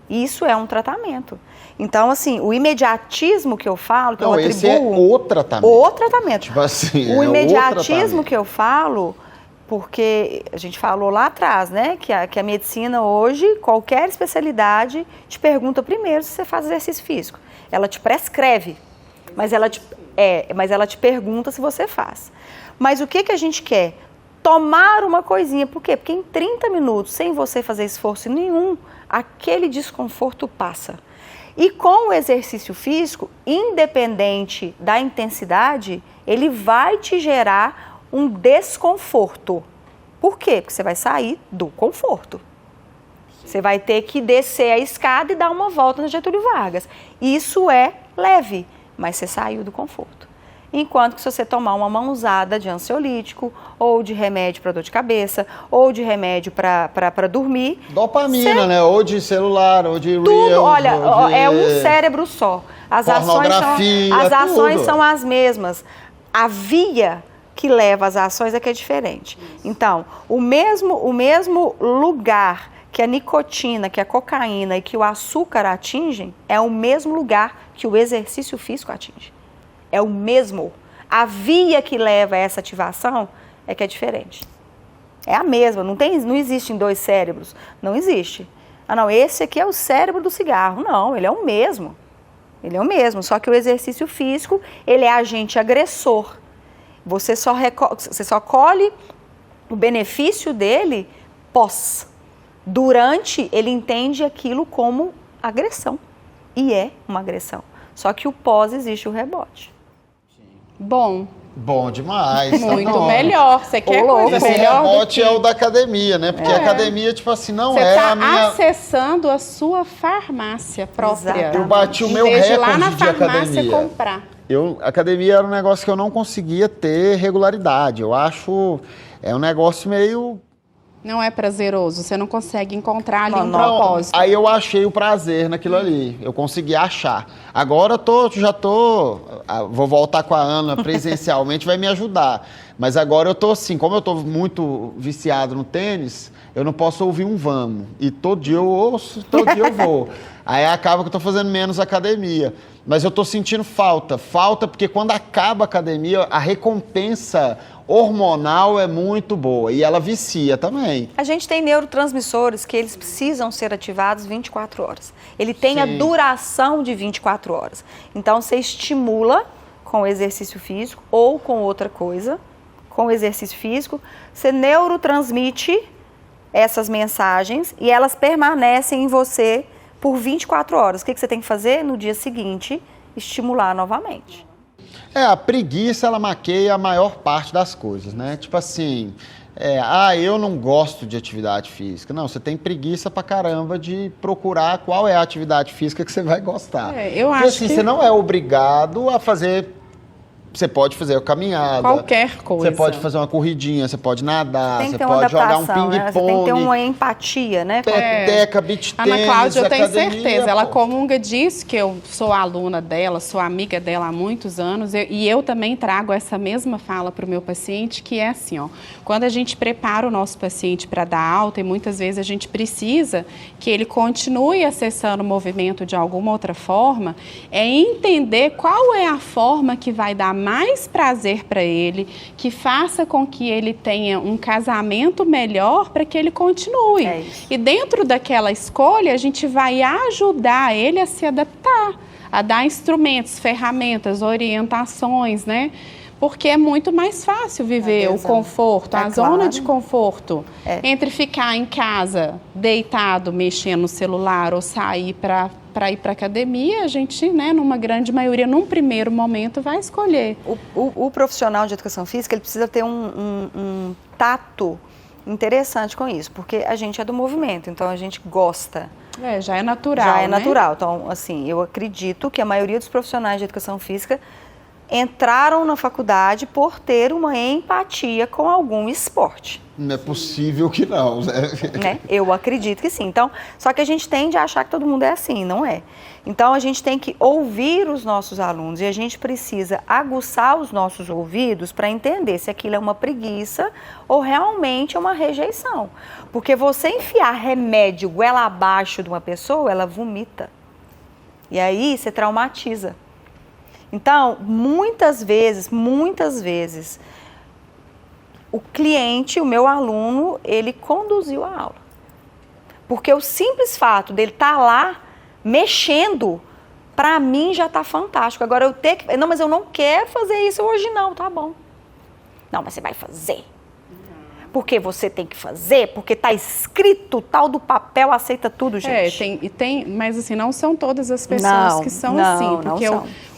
Isso é um tratamento. Então, assim, o imediatismo que eu falo, que eu atribuo... Esse é o tratamento. O tratamento. Tipo assim, o imediatismo que eu falo, porque a gente falou lá atrás, né, que a medicina hoje, qualquer especialidade, te pergunta primeiro se você faz exercício físico. Ela te prescreve, mas ela te pergunta se você faz. Mas o que a gente quer? Tomar uma coisinha. Por quê? Porque em 30 minutos, sem você fazer esforço nenhum, aquele desconforto passa. E com o exercício físico, independente da intensidade, ele vai te gerar um desconforto. Por quê? Porque você vai sair do conforto. Você vai ter que descer a escada e dar uma volta no Getúlio Vargas. Isso é leve, mas você saiu do conforto. Enquanto que se você tomar uma mãozada de ansiolítico, ou de remédio para dor de cabeça, ou de remédio para dormir... Dopamina, né? Ou de celular, ou de tudo, Reels, olha, é um cérebro só. As ações são as mesmas. A via que leva às ações é que é diferente. Então, o mesmo lugar que a nicotina, que a cocaína e que o açúcar atingem, é o mesmo lugar que o exercício físico atinge. É o mesmo. A via que leva a essa ativação é que é diferente. É a mesma, não existem dois cérebros. Não existe. Ah, não, esse aqui é o cérebro do cigarro. Não, ele é o mesmo. Ele é o mesmo, só que o exercício físico, ele é agente agressor. Você só colhe o benefício dele pós. Durante, ele entende aquilo como agressão. E é uma agressão. Só que o pós existe o rebote. Bom demais. Muito melhor. Você quer coisa esse melhor? Esse rebote é o da academia, né? Porque a academia, tipo assim, não você é a minha... Você está acessando a sua farmácia própria. Exatamente. Eu bati o meu recorde de academia. Lá na farmácia comprar. Academia era um negócio que eu não conseguia ter regularidade. Eu acho... É um negócio meio... Não é prazeroso, você não consegue encontrar ali um propósito. Aí eu achei o prazer naquilo ali, eu consegui achar. Agora vou voltar com a Ana presencialmente, vai me ajudar. Mas agora eu tô assim, como eu tô muito viciado no tênis, eu não posso ouvir um vamos. E todo dia eu ouço, todo dia eu vou. Aí acaba que eu tô fazendo menos academia. Mas eu tô sentindo falta porque quando acaba a academia, a recompensa hormonal é muito boa e ela vicia também. A gente tem neurotransmissores que eles precisam ser ativados 24 horas. Ele tem a duração de 24 horas. Então, você estimula com exercício físico ou com outra coisa, com exercício físico, você neurotransmite essas mensagens e elas permanecem em você por 24 horas. O que você tem que fazer? No dia seguinte, estimular novamente. A preguiça, ela maqueia a maior parte das coisas, né? Tipo assim, eu não gosto de atividade física. Não, você tem preguiça pra caramba de procurar qual é a atividade física que você vai gostar. Eu acho assim, você não é obrigado a fazer... Você pode fazer a caminhada. Qualquer coisa. Você pode fazer uma corridinha, você pode nadar, você pode jogar um ping-pong. Né? Você tem que ter uma empatia, né? Peteca, beach tênis, Ana Cláudia, eu tenho academia, certeza. Ela comunga disso, que eu sou aluna dela, sou amiga dela há muitos anos. E eu também trago essa mesma fala para o meu paciente, que é assim, ó. Quando a gente prepara o nosso paciente para dar alta, e muitas vezes a gente precisa que ele continue acessando o movimento de alguma outra forma, é entender qual é a forma que vai dar mais prazer para ele, que faça com que ele tenha um casamento melhor para que ele continue. É isso. E dentro daquela escolha, a gente vai ajudar ele a se adaptar, a dar instrumentos, ferramentas, orientações, né? Porque é muito mais fácil viver o conforto, a zona de conforto, entre ficar em casa, deitado, mexendo no celular ou sair para ir para academia. A gente, né, numa grande maioria, num primeiro momento, vai escolher. O profissional de educação física, ele precisa ter um tato interessante com isso, porque a gente é do movimento, então a gente gosta. Já é natural, Já é né? natural. Então, assim, eu acredito que a maioria dos profissionais de educação física entraram na faculdade por ter uma empatia com algum esporte. Não é possível que não, Né? Eu acredito que sim. Então, só que a gente tende a achar que todo mundo é assim, não é. Então, a gente tem que ouvir os nossos alunos e a gente precisa aguçar os nossos ouvidos para entender se aquilo é uma preguiça ou realmente é uma rejeição. Porque você enfiar remédio goela abaixo de uma pessoa, ela vomita. E aí, você traumatiza. Então, muitas vezes, o cliente, o meu aluno, ele conduziu a aula. Porque o simples fato dele estar lá mexendo, para mim já está fantástico. Agora eu ter que... Não, mas eu não quero fazer isso hoje não, tá bom. Não, mas você vai fazer. Porque você tem que fazer, porque está escrito, tal do papel aceita tudo, gente. Mas assim, não são todas as pessoas que são assim. Porque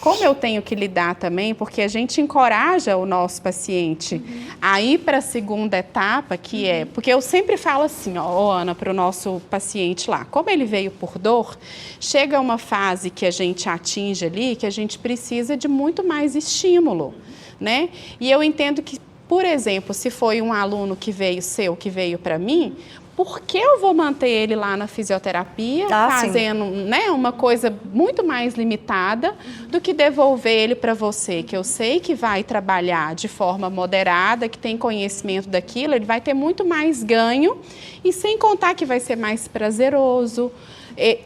como eu tenho que lidar também, porque a gente encoraja o nosso paciente a ir para a segunda etapa, que é... Porque eu sempre falo assim, ó, Ana, para o nosso paciente lá, como ele veio por dor, chega uma fase que a gente atinge ali, que a gente precisa de muito mais estímulo, né? E eu entendo que, por exemplo, se foi um aluno que veio para mim, por que eu vou manter ele lá na fisioterapia, fazendo, né, uma coisa muito mais limitada do que devolver ele para você, que eu sei que vai trabalhar de forma moderada, que tem conhecimento daquilo, ele vai ter muito mais ganho e sem contar que vai ser mais prazeroso.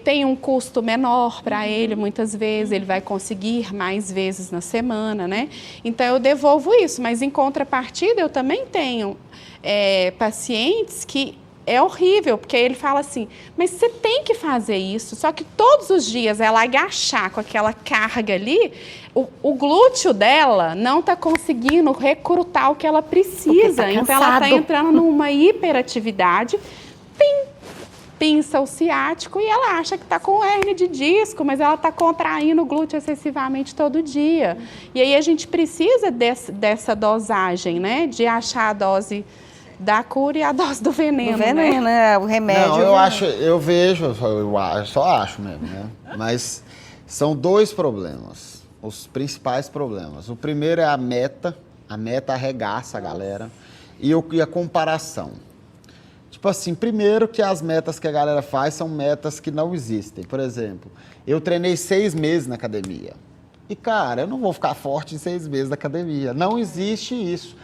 Tem um custo menor para ele, muitas vezes, ele vai conseguir mais vezes na semana, né? Então, eu devolvo isso, mas em contrapartida, eu também tenho pacientes que é horrível, porque ele fala assim, mas você tem que fazer isso, só que todos os dias ela agachar com aquela carga ali, o glúteo dela não está conseguindo recrutar o que ela precisa, então ela está entrando numa hiperatividade, pinça o ciático e ela acha que está com hérnia de disco, mas ela está contraindo o glúteo excessivamente todo dia. E aí a gente precisa dessa dosagem, né? De achar a dose da cura e a dose do veneno, né? O remédio. Não, eu só acho mesmo, né? Mas são dois problemas, os principais problemas. O primeiro é a meta arregaça a galera, e a comparação. Tipo assim, primeiro que as metas que a galera faz são metas que não existem. Por exemplo, eu treinei 6 meses na academia. E, cara, eu não vou ficar forte em 6 meses na academia. Não existe isso.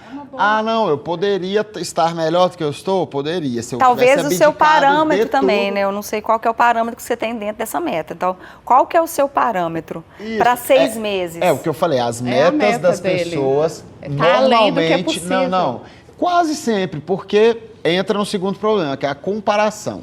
Não, eu poderia estar melhor do que eu estou? Poderia. Se eu talvez o seu parâmetro também, tudo. né? Eu não sei qual que é o parâmetro que você tem dentro dessa meta. Então, qual que é o seu parâmetro para 6 meses? É o que eu falei, as metas das pessoas tá além do que é normalmente... possível. Quase sempre, porque entra no segundo problema, que é a comparação.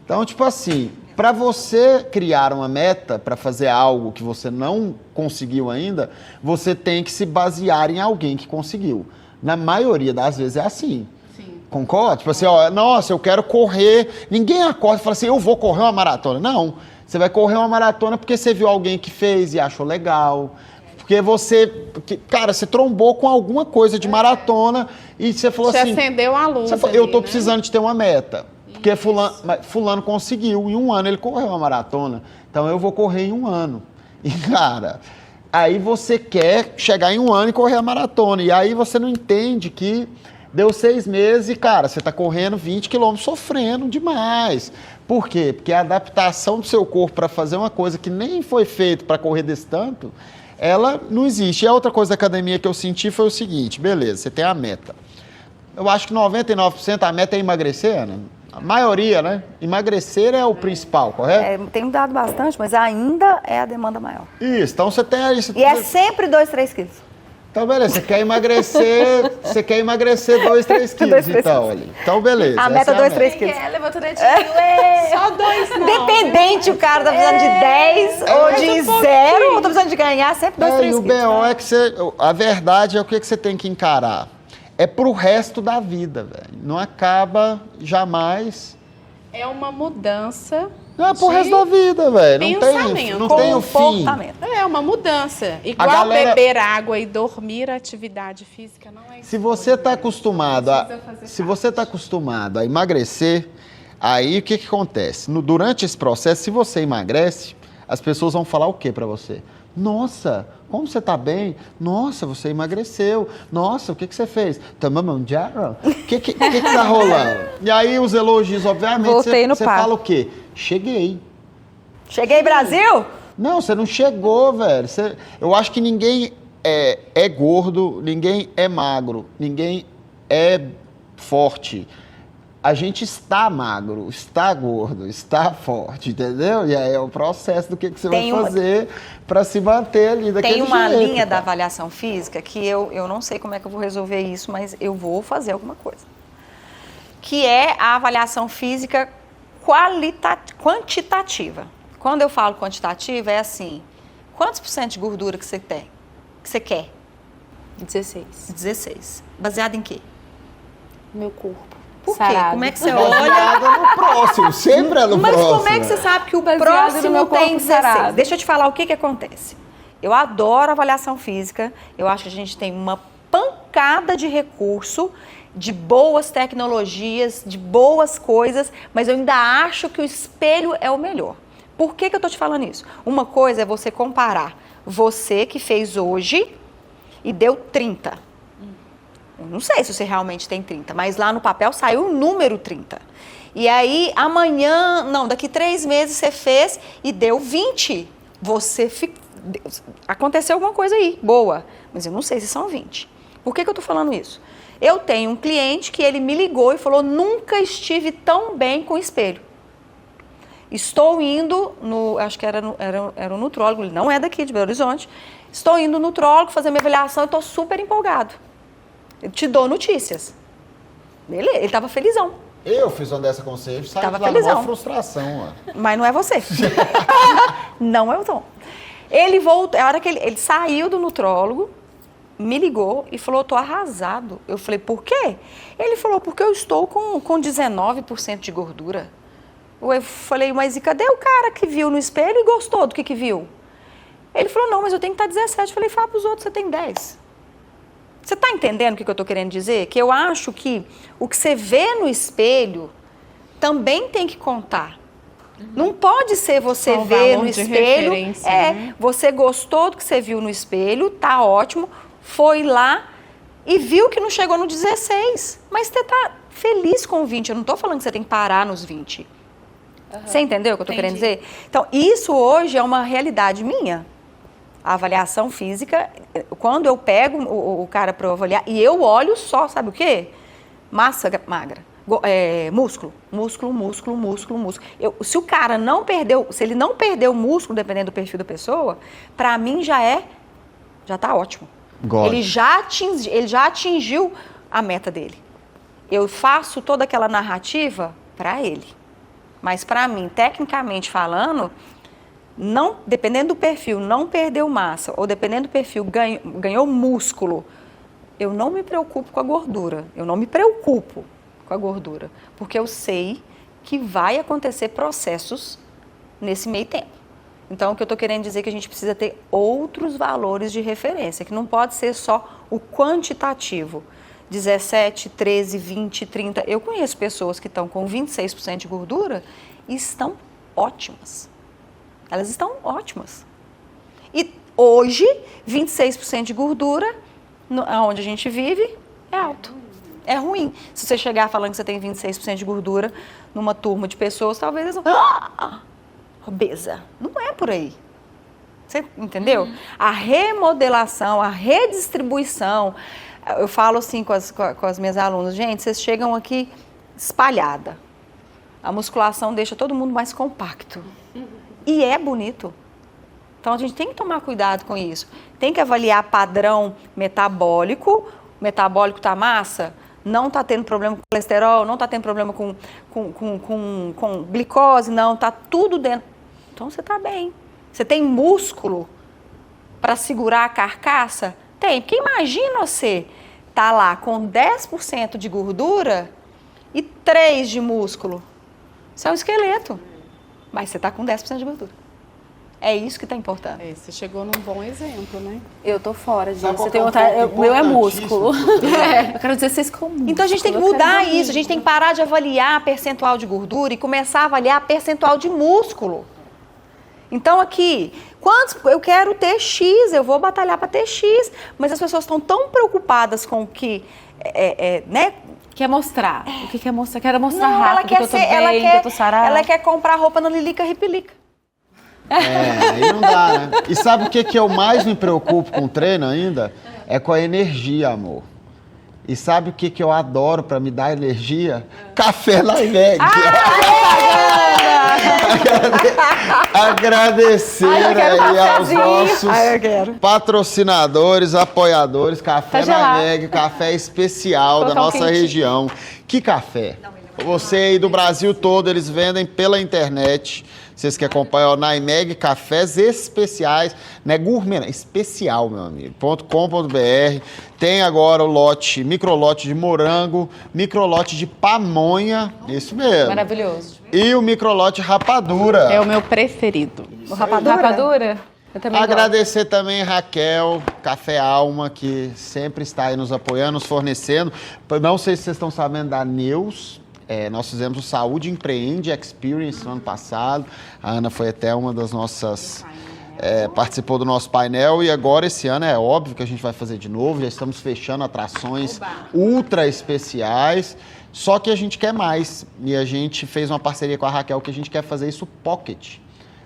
Então, tipo assim, para você criar uma meta, para fazer algo que você não conseguiu ainda, você tem que se basear em alguém que conseguiu. Na maioria das vezes é assim. Sim. Concorda? Tipo assim, nossa, eu quero correr. Ninguém acorda e fala assim, eu vou correr uma maratona. Não, você vai correr uma maratona porque você viu alguém que fez e achou legal. Porque você trombou com alguma coisa de maratona e você falou assim... Você acendeu a luz. Eu estou precisando de ter uma meta. Porque fulano conseguiu, em 1 ano ele correu uma maratona. Então eu vou correr em 1 ano. E, cara, aí você quer chegar em 1 ano e correr a maratona. E aí você não entende que deu 6 meses e, cara, você está correndo 20 quilômetros sofrendo demais. Por quê? Porque a adaptação do seu corpo para fazer uma coisa que nem foi feita para correr desse tanto... ela não existe. E a outra coisa da academia que eu senti foi o seguinte, beleza, você tem a meta. Eu acho que 99% a meta é emagrecer, né? A maioria, né? Emagrecer é o principal, correto? Tem mudado bastante, mas ainda é a demanda maior. Isso, então você tem isso. E é sempre 2, 3 quilos. Então, beleza, você quer emagrecer 2, 3 quilos, então, ali. Então, beleza. A meta essa é 2, 3 quilos. Levantou Só 2 não. Independente, o cara tá precisando de 10 ou de 0, ou tá precisando de ganhar sempre 2, 3 E o quilos. BO é que a verdade é o que você tem que encarar. É pro resto da vida, velho. Não acaba jamais. É uma mudança. Não é pro de resto da vida, velho. pensamento, Não tem o fim. Comportamento. É uma mudança. Igual galera- beber água e dormir, atividade física não é isso. Se você está acostumado Precisa fazer se você tá acostumado a emagrecer, aí o que acontece? Durante esse processo, se você emagrece, as pessoas vão falar o que para você? Nossa, como você tá bem? Nossa, você emagreceu. Nossa, o que você fez? Toma manjaro? O que tá rolando? E aí os elogios, obviamente, Voltei no você papo. fala o quê? Cheguei. Cheguei, Brasil? Não, você não chegou, velho. Eu acho que ninguém é gordo, ninguém é magro, ninguém é forte. A gente está magro, está gordo, está forte, entendeu? E aí é o processo do que você vai fazer para se manter ali daquele Tem uma jeito, linha da cara. avaliação física que eu não sei como é que eu vou resolver isso, mas eu vou fazer alguma coisa. Que é a avaliação física quantitativa. Quando eu falo quantitativa, é assim, quantos por cento de gordura que você tem? Que você quer? 16. 16. Baseado em quê? Meu corpo. Por quê? Sarado. Como é que você olha? Baseado no próximo, sempre é no Mas próximo. como é que você sabe que o Baseado no próximo meu corpo tem 16? sarado. Deixa eu te falar o que acontece. Eu adoro avaliação física, eu acho que a gente tem uma pancada de recurso, de boas tecnologias, de boas coisas, mas eu ainda acho que o espelho é o melhor. Por que eu estou te falando isso? Uma coisa é você comparar você que fez hoje e deu 30. Eu não sei se você realmente tem 30, mas lá no papel saiu o número 30. E aí, amanhã, não, daqui 3 meses você fez e deu 20. Aconteceu alguma coisa aí, boa, mas eu não sei se são 20. Por que eu tô falando isso? Eu tenho um cliente que ele me ligou e falou, nunca estive tão bem com o espelho. Estou indo acho que era um nutrólogo, ele não é daqui de Belo Horizonte, estou indo no nutrólogo fazer minha avaliação e estou super empolgado. Eu te dou notícias. Beleza, ele estava felizão. Eu fiz uma dessa com você, saí Tava lá numa felizão. frustração, ó. Mas não é você. Não é o Tom. Ele voltou, a hora que ele saiu do nutrólogo, me ligou e falou, tô arrasado. Eu falei, por quê? Ele falou, porque eu estou com 19% de gordura. Eu falei, mas e cadê o cara que viu no espelho e gostou do que viu? Ele falou, não, mas eu tenho que estar 17. Eu falei, fala pros outros, você tem 10. Você está entendendo o que eu estou querendo dizer? Que eu acho que o que você vê no espelho também tem que contar. Não pode ser você Só um ver valor no de espelho, referência, né? você gostou do que você viu no espelho, tá ótimo, foi lá e viu que não chegou no 16, mas você tá feliz com o 20, eu não estou falando que você tem que parar nos 20. Você entendeu o que eu estou querendo dizer? Então, isso hoje é uma realidade minha. A avaliação física, quando eu pego o cara para avaliar, e eu olho só, sabe o quê? Massa magra, músculo. Se o cara não perdeu, se ele não perdeu o músculo, dependendo do perfil da pessoa, para mim já tá ótimo. Ele já atingiu a meta dele. Eu faço toda aquela narrativa para ele. Mas para mim, tecnicamente falando, não, dependendo do perfil, não perdeu massa, ou dependendo do perfil, ganhou músculo, eu não me preocupo com a gordura. Eu não me preocupo com a gordura, porque eu sei que vai acontecer processos nesse meio tempo. Então, o que eu estou querendo dizer é que a gente precisa ter outros valores de referência, que não pode ser só o quantitativo. 17, 13, 20, 30. Eu conheço pessoas que estão com 26% de gordura e estão ótimas. Elas estão ótimas. E hoje, 26% de gordura, onde a gente vive, é alto. É ruim. Se você chegar falando que você tem 26% de gordura numa turma de pessoas, talvez eles vão... obesa. Não é por aí. Você entendeu? A remodelação, a redistribuição... Eu falo assim com as minhas alunas, gente, vocês chegam aqui espalhada. A musculação deixa todo mundo mais compacto. E é bonito. Então, a gente tem que tomar cuidado com isso. Tem que avaliar padrão metabólico. O metabólico está massa? Não está tendo problema com colesterol, não está tendo problema com glicose, não, está tudo dentro. Então, você está bem. Você tem músculo para segurar a carcaça? Tem. Porque imagina você tá lá com 10% de gordura e 3% de músculo. Isso é um esqueleto. Mas você está com 10% de gordura. É isso que está importando. Você chegou num bom exemplo, né? Eu tô fora, gente. Sabe qual Você que tem é um vontade. ponto O meu é músculo. importantíssimo? Eu quero dizer vocês com músculo. Então a gente tem que Eu quero mudar dar isso. A gente tem que parar de avaliar percentual de gordura e começar a avaliar percentual de músculo. Então aqui, quantos eu quero ter X, eu vou batalhar para ter X, mas as pessoas estão tão preocupadas com o que, né? Quer mostrar. O que quer mostrar? Quero mostrar Não, rápido que eu tô bem, que eu tô sarada. ela quer comprar roupa na Lilica Ripilica. Aí não dá, né? E sabe o que eu mais me preocupo com o treino ainda? É com a energia, amor. E sabe o que eu adoro pra me dar energia? Café na IMEG. Agradecer aí aos nossos patrocinadores, apoiadores, Café na IMEG, café especial da nossa região. Que café? Você aí do Brasil todo, eles vendem pela internet. Vocês que acompanham na IMEG, cafés especiais, não é gourmet, é especial, meu amigo, .com.br. Tem agora o lote, microlote de morango, microlote de pamonha, isso mesmo. Maravilhoso. E o microlote rapadura. É o meu preferido. O rapadura? Eu também Agradecer também Raquel, Café Alma, que sempre está aí nos apoiando, nos fornecendo. Não sei se vocês estão sabendo da Neus. Nós fizemos o Saúde Empreende Experience no ano passado. A Ana foi até uma das nossas... participou do nosso painel e agora esse ano é óbvio que a gente vai fazer de novo. Já estamos fechando atrações ultra especiais. Só que a gente quer mais. E a gente fez uma parceria com a Raquel que a gente quer fazer isso pocket.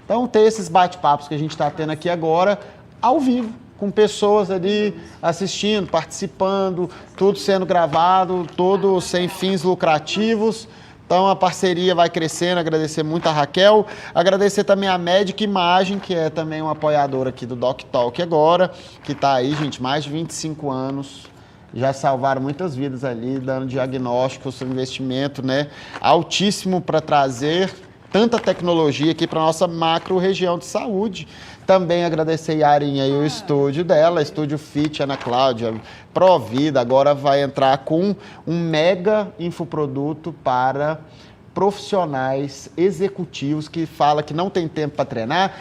Então ter esses bate-papos que a gente está tendo aqui agora ao vivo, com pessoas ali assistindo, participando, tudo sendo gravado, tudo sem fins lucrativos. Então a parceria vai crescendo, agradecer muito a Raquel, agradecer também a Medic Imagem, que é também uma apoiadora aqui do Doc Talk agora, que está aí, gente, mais de 25 anos, já salvaram muitas vidas ali, dando diagnósticos, investimento, né, altíssimo para trazer tanta tecnologia aqui para nossa macro região de saúde. Também agradecer a Arinha e o estúdio dela, Estúdio Fit, Ana Cláudia, Provida, agora vai entrar com um mega infoproduto para profissionais executivos que fala que não tem tempo para treinar.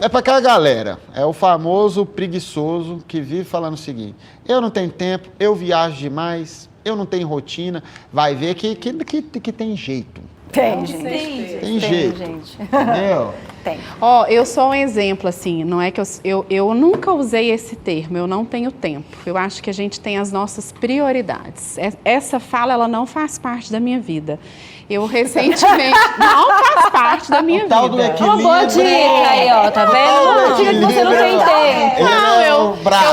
É para aquela galera, é o famoso preguiçoso que vive falando o seguinte: eu não tenho tempo, eu viajo demais, eu não tenho rotina. Vai ver que tem jeito. Tem, gente. Tem jeito, gente. entendeu? Tem. Eu sou um exemplo, assim, não é que eu nunca usei esse termo, eu não tenho tempo. Eu acho que a gente tem as nossas prioridades. Essa fala, ela não faz parte da minha vida. Eu recentemente não faz parte da minha tal do vida. equilíbrio. Uma boa dica aí, ó, tá vendo? Uma dica que você não tem tempo.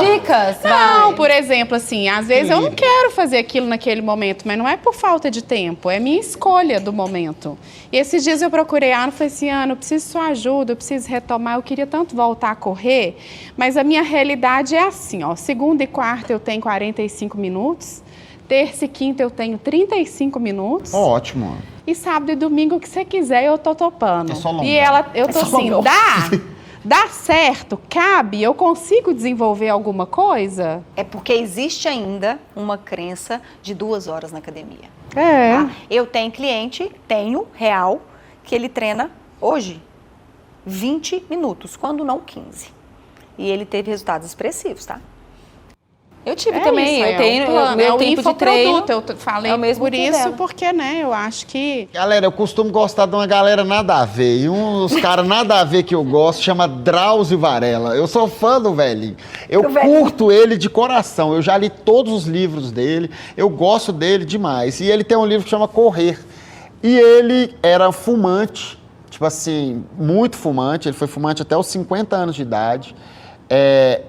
Dicas, Não, vai. por exemplo, assim, às vezes eu não quero fazer aquilo naquele momento, mas não é por falta de tempo, é minha escolha do momento. E esses dias eu procurei a Ana e falei assim: Ana, eu preciso de sua ajuda, eu preciso retomar, eu queria tanto voltar a correr, mas a minha realidade é assim, ó, segunda e quarta eu tenho 45 minutos, terça e quinta eu tenho 35 minutos. Ótimo. E sábado e domingo, o que você quiser, eu tô topando. É só longão. E eu tô assim, dá certo, cabe, eu consigo desenvolver alguma coisa? É porque existe ainda uma crença de 2 horas na academia. É. Tá? Eu tenho cliente, real, que ele treina hoje 20 minutos, quando não 15. E ele teve resultados expressivos, tá? Eu tive também, isso, eu tenho plano, meu o tempo de treino. infoproduto, eu falei é o mesmo por que isso, dela. porque, né, eu acho que... Galera, eu costumo gostar de uma galera nada a ver. E um dos caras nada a ver que eu gosto chama Drauzio Varela. Eu sou fã do velhinho. Eu curto ele de coração. Eu já li todos os livros dele. Eu gosto dele demais. E ele tem um livro que chama Correr. E ele era fumante, tipo assim, muito fumante. Ele foi fumante até os 50 anos de idade.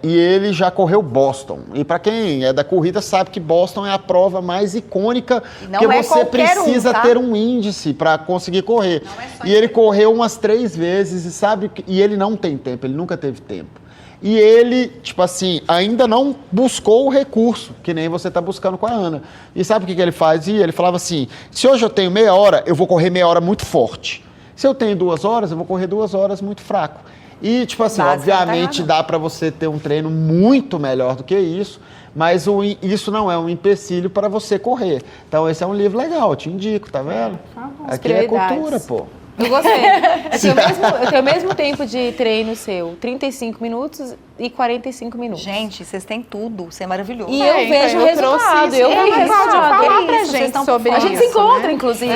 E ele já correu Boston. E para quem é da corrida sabe que Boston é a prova mais icônica, porque você precisa ter um índice para conseguir correr. E ele correu umas 3 vezes e ele não tem tempo, ele nunca teve tempo. E ele, tipo assim, ainda não buscou o recurso, que nem você está buscando com a Ana. E sabe o que ele fazia? Ele falava assim, se hoje eu tenho meia hora, eu vou correr meia hora muito forte. Se eu tenho 2 horas, eu vou correr 2 horas muito fraco. E, tipo assim, obviamente dá para você ter um treino muito melhor do que isso, mas isso não é um empecilho para você correr. Então, esse é um livro legal, eu te indico, tá vendo? Aqui é cultura, pô. Eu gostei. Eu tenho o mesmo tempo de treino seu, 35 minutos e 45 minutos. Gente, vocês têm tudo, isso é maravilhoso. E eu vejo o resultado. Eu vejo resultado. Falar pra gente sobre isso. A gente se encontra, inclusive.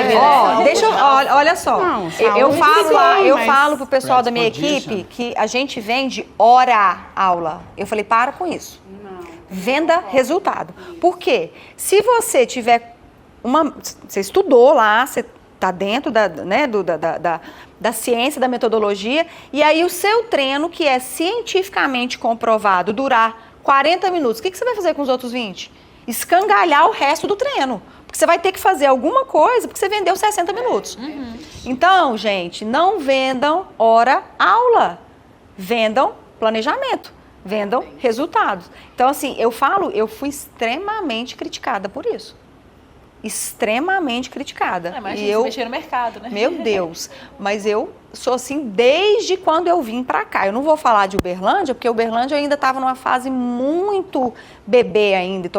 Olha só. Eu falo pro pessoal da minha equipe que a gente vende hora-aula. Eu falei, para com isso. Venda resultado. Por quê? Se você tiver você estudou lá, você está dentro da ciência, da metodologia, e aí o seu treino, que é cientificamente comprovado, durar 40 minutos, o que você vai fazer com os outros 20? Escangalhar o resto do treino. Porque você vai ter que fazer alguma coisa, porque você vendeu 60 minutos. Então, gente, não vendam hora-aula. Vendam planejamento. Vendam resultados. Então, assim, eu fui extremamente criticada por isso. Extremamente criticada. Mas eu mexer no mercado, né? Meu Deus, mas eu sou assim desde quando eu vim pra cá. Eu não vou falar de Uberlândia, porque Uberlândia eu ainda estava numa fase muito bebê ainda.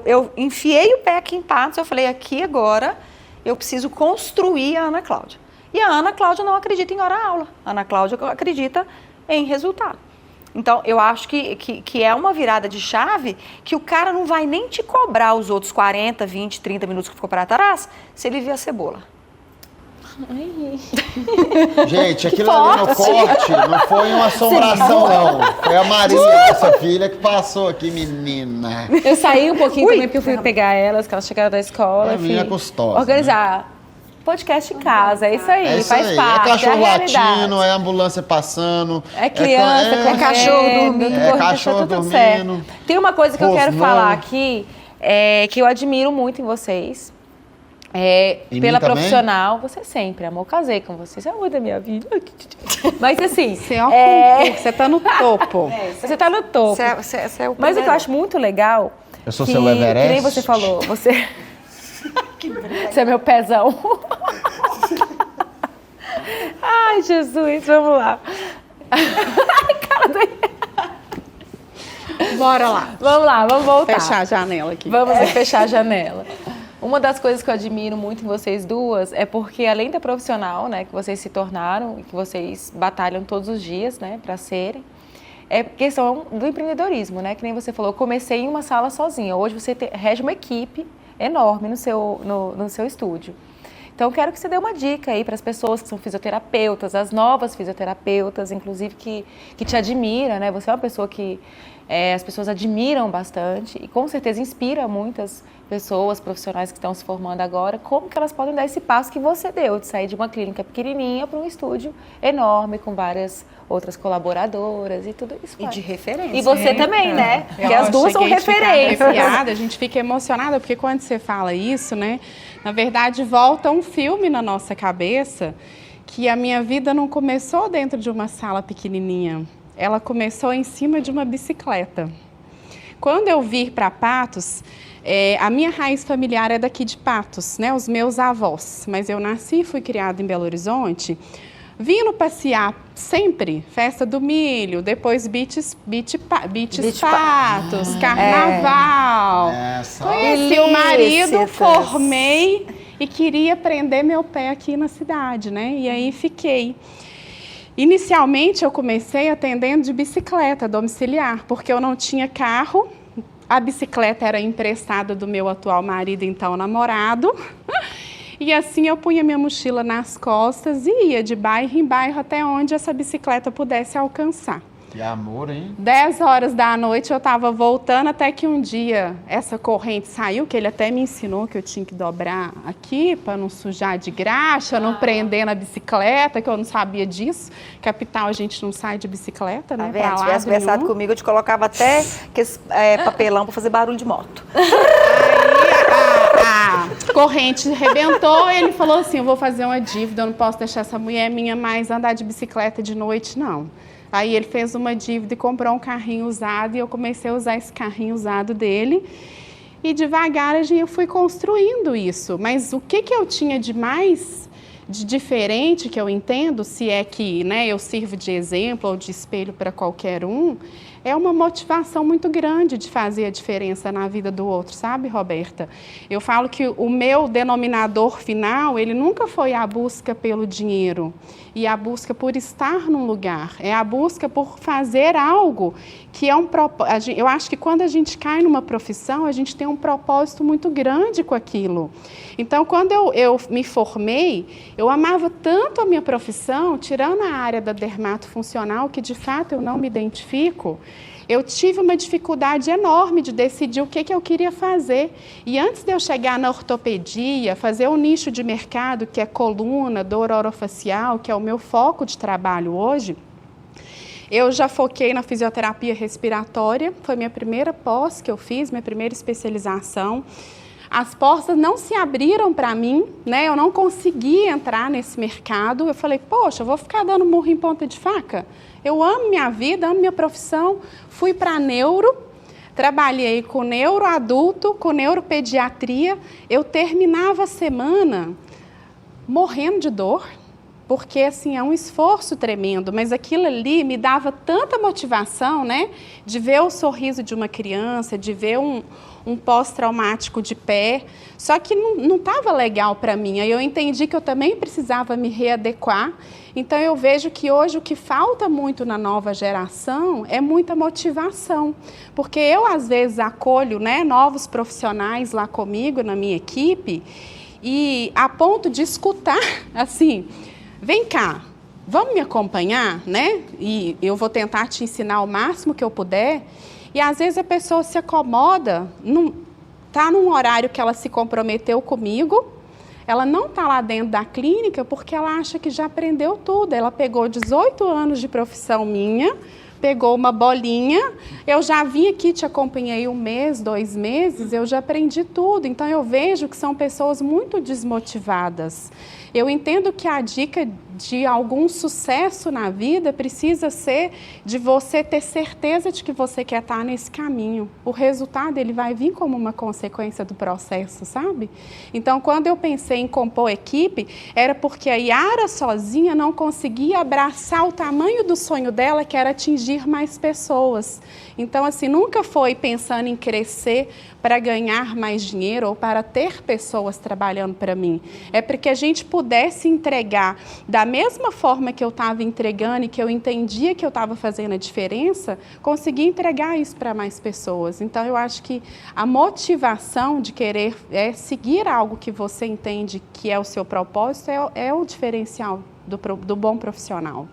Eu enfiei o pé aqui em Patos, eu falei, aqui agora eu preciso construir a Ana Cláudia. E a Ana Cláudia não acredita em hora-aula. A Ana Cláudia acredita em resultado. Então, eu acho que é uma virada de chave que o cara não vai nem te cobrar os outros 40, 20, 30 minutos que ficou para trás se ele vir a cebola. Gente, aquilo ali no corte não foi uma assombração, não. Foi a Maria, nossa filha, que passou aqui, menina. Eu saí um pouquinho também porque eu fui pegar elas, que elas chegaram da escola. É menina gostosa. Organizar. Podcast em casa, é isso aí, faz parte. É cachorro latindo, é ambulância passando. É criança, é cachorro dormindo. É cachorro dormindo. Tem uma coisa que eu quero falar aqui, que eu admiro muito em vocês. Pela profissional, você sempre, amor, casei com você, você é amor da minha vida. Mas assim... Você tá no topo. Você tá no topo. Você é o Mas o que eu acho muito legal... Eu sou seu Everest. Que nem você falou, você... Você é meu pezão. Ai, Jesus, vamos lá. Bora lá. Vamos lá, vamos voltar. Fechar a janela aqui. Vamos fechar a janela. Uma das coisas que eu admiro muito em vocês duas é porque, além da profissional, né, que vocês se tornaram e que vocês batalham todos os dias, né, para serem, é questão do empreendedorismo, né? Que nem você falou, eu comecei em uma sala sozinha. Hoje você rege uma equipe enorme no seu estúdio. Então, eu quero que você dê uma dica aí para as pessoas que são fisioterapeutas, as novas fisioterapeutas, inclusive, que te admira, né? Você é uma pessoa que as pessoas admiram bastante e, com certeza, inspira muitas pessoas, profissionais que estão se formando agora, como que elas podem dar esse passo que você deu, de sair de uma clínica pequenininha para um estúdio enorme, com várias outras colaboradoras e tudo isso. E de referência. E você também, né? Porque as duas são referências. A gente fica emocionada, porque quando você fala isso, né? Na verdade, volta um filme na nossa cabeça que a minha vida não começou dentro de uma sala pequenininha. Ela começou em cima de uma bicicleta. Quando eu vim para Patos, a minha raiz familiar é daqui de Patos, né? Os meus avós. Mas eu nasci e fui criada em Belo Horizonte. Vindo passear sempre, festa do milho, depois beach Patos, carnaval. Conheci o marido, formei e queria prender meu pé aqui na cidade, né? E aí fiquei. Inicialmente eu comecei atendendo de bicicleta domiciliar, porque eu não tinha carro. A bicicleta era emprestada do meu atual marido, então namorado. E assim eu punha minha mochila nas costas e ia de bairro em bairro até onde essa bicicleta pudesse alcançar. Que amor, hein? 10 horas da noite eu estava voltando, até que um dia essa corrente saiu, que ele até me ensinou que eu tinha que dobrar aqui para não sujar de graxa, não prender na bicicleta, que eu não sabia disso. Capital a gente não sai de bicicleta, né? Se tivesse conversado comigo, eu te colocava até aqueles papelão para fazer barulho de moto. A corrente arrebentou, ele falou assim, eu vou fazer uma dívida, eu não posso deixar essa mulher minha mais andar de bicicleta de noite, não. Aí ele fez uma dívida e comprou um carrinho usado e eu comecei a usar esse carrinho usado dele. E devagar eu fui construindo isso. Mas o que eu tinha de mais de diferente, que eu entendo, se é que, né, eu sirvo de exemplo ou de espelho para qualquer um, é uma motivação muito grande de fazer a diferença na vida do outro, sabe, Roberta? Eu falo que o meu denominador final, ele nunca foi a busca pelo dinheiro e a busca por estar num lugar, é a busca por fazer algo que é um propósito. Eu acho que quando a gente cai numa profissão, a gente tem um propósito muito grande com aquilo. Então, quando eu me formei, eu amava tanto a minha profissão, tirando a área da dermatofuncional, que de fato eu não me identifico, eu tive uma dificuldade enorme de decidir o que eu queria fazer. E antes de eu chegar na ortopedia, fazer o nicho de mercado, que é coluna, dor orofacial, que é o meu foco de trabalho hoje, eu já foquei na fisioterapia respiratória, foi minha primeira pós que eu fiz, minha primeira especialização. As portas não se abriram para mim, né? Eu não consegui entrar nesse mercado. Eu falei, poxa, eu vou ficar dando murro em ponta de faca? Eu amo minha vida, amo minha profissão. Fui para neuro, trabalhei com neuro adulto, com neuropediatria. Eu terminava a semana morrendo de dor, porque assim, é um esforço tremendo, mas aquilo ali me dava tanta motivação, né? De ver o sorriso de uma criança, de ver um pós-traumático de pé, só que não estava legal para mim. Aí eu entendi que eu também precisava me readequar. Então eu vejo que hoje o que falta muito na nova geração é muita motivação, porque eu às vezes acolho, né, novos profissionais lá comigo, na minha equipe, e a ponto de escutar assim, vem cá, vamos me acompanhar, né? E eu vou tentar te ensinar o máximo que eu puder. E às vezes a pessoa se acomoda, está num horário que ela se comprometeu comigo, ela não está lá dentro da clínica porque ela acha que já aprendeu tudo. Ela pegou 18 anos de profissão minha, pegou uma bolinha, eu já vim aqui, te acompanhei 1 mês, 2 meses, eu já aprendi tudo. Então eu vejo que são pessoas muito desmotivadas. Eu entendo que a dica de algum sucesso na vida precisa ser de você ter certeza de que você quer estar nesse caminho. O resultado ele vai vir como uma consequência do processo, sabe? Então, quando eu pensei em compor equipe, era porque a Yara sozinha não conseguia abraçar o tamanho do sonho dela, que era atingir mais pessoas. Então, assim, nunca foi pensando em crescer para ganhar mais dinheiro ou para ter pessoas trabalhando para mim. É porque a gente pudesse entregar da mesma forma que eu estava entregando e que eu entendia que eu estava fazendo a diferença, conseguir entregar isso para mais pessoas. Então, eu acho que a motivação de querer seguir algo que você entende que é o seu propósito é o diferencial do bom profissional.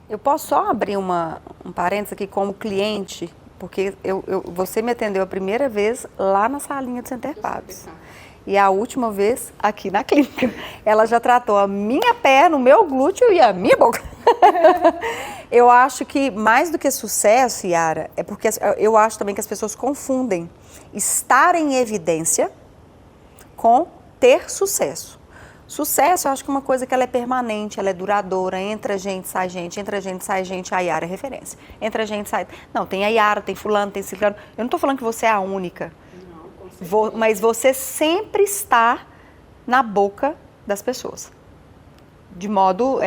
Eu posso só abrir um parênteses aqui como cliente, porque você me atendeu a primeira vez lá na salinha do Center Pabs. E a última vez aqui na clínica. Ela já tratou a minha perna, o meu glúteo e a minha boca. Eu acho que mais do que sucesso, Yara, é porque eu acho também que as pessoas confundem estar em evidência com ter sucesso. Sucesso, eu acho que é uma coisa que ela é permanente, ela é duradoura, entra gente, sai gente, entra gente, sai gente, a Yara é referência. Entra gente, sai... Não, tem a Yara, tem fulano, tem ciclano. Eu não estou falando que você é a única, mas você sempre está na boca das pessoas. De modo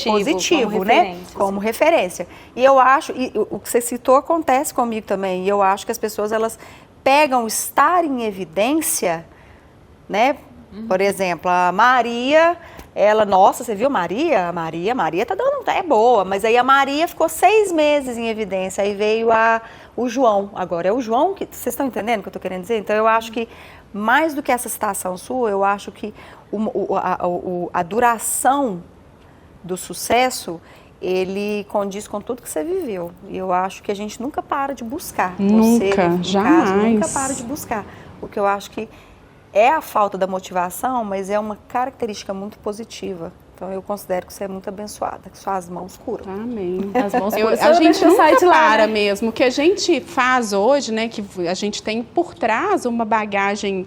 positivo, né? Como referência. E eu acho, e o que você citou acontece comigo também, e eu acho que as pessoas, elas pegam estar em evidência, né? Por exemplo, a Maria, ela, nossa, você viu Maria? A Maria tá dando, é boa, mas aí a Maria ficou 6 meses em evidência, aí veio o João, agora é o João, que vocês estão entendendo o que eu tô querendo dizer? Então eu acho que, mais do que essa citação sua, eu acho que a duração do sucesso, ele condiz com tudo que você viveu. E eu acho que a gente nunca para de buscar. Nunca, no jamais. caso, nunca para de buscar. O que eu acho que é a falta da motivação, mas é uma característica muito positiva. Então eu considero que você é muito abençoada, que suas mãos curam. Amém. As mãos A gente nunca sai de lá, para né? mesmo. O que a gente faz hoje, né, que a gente tem por trás uma bagagem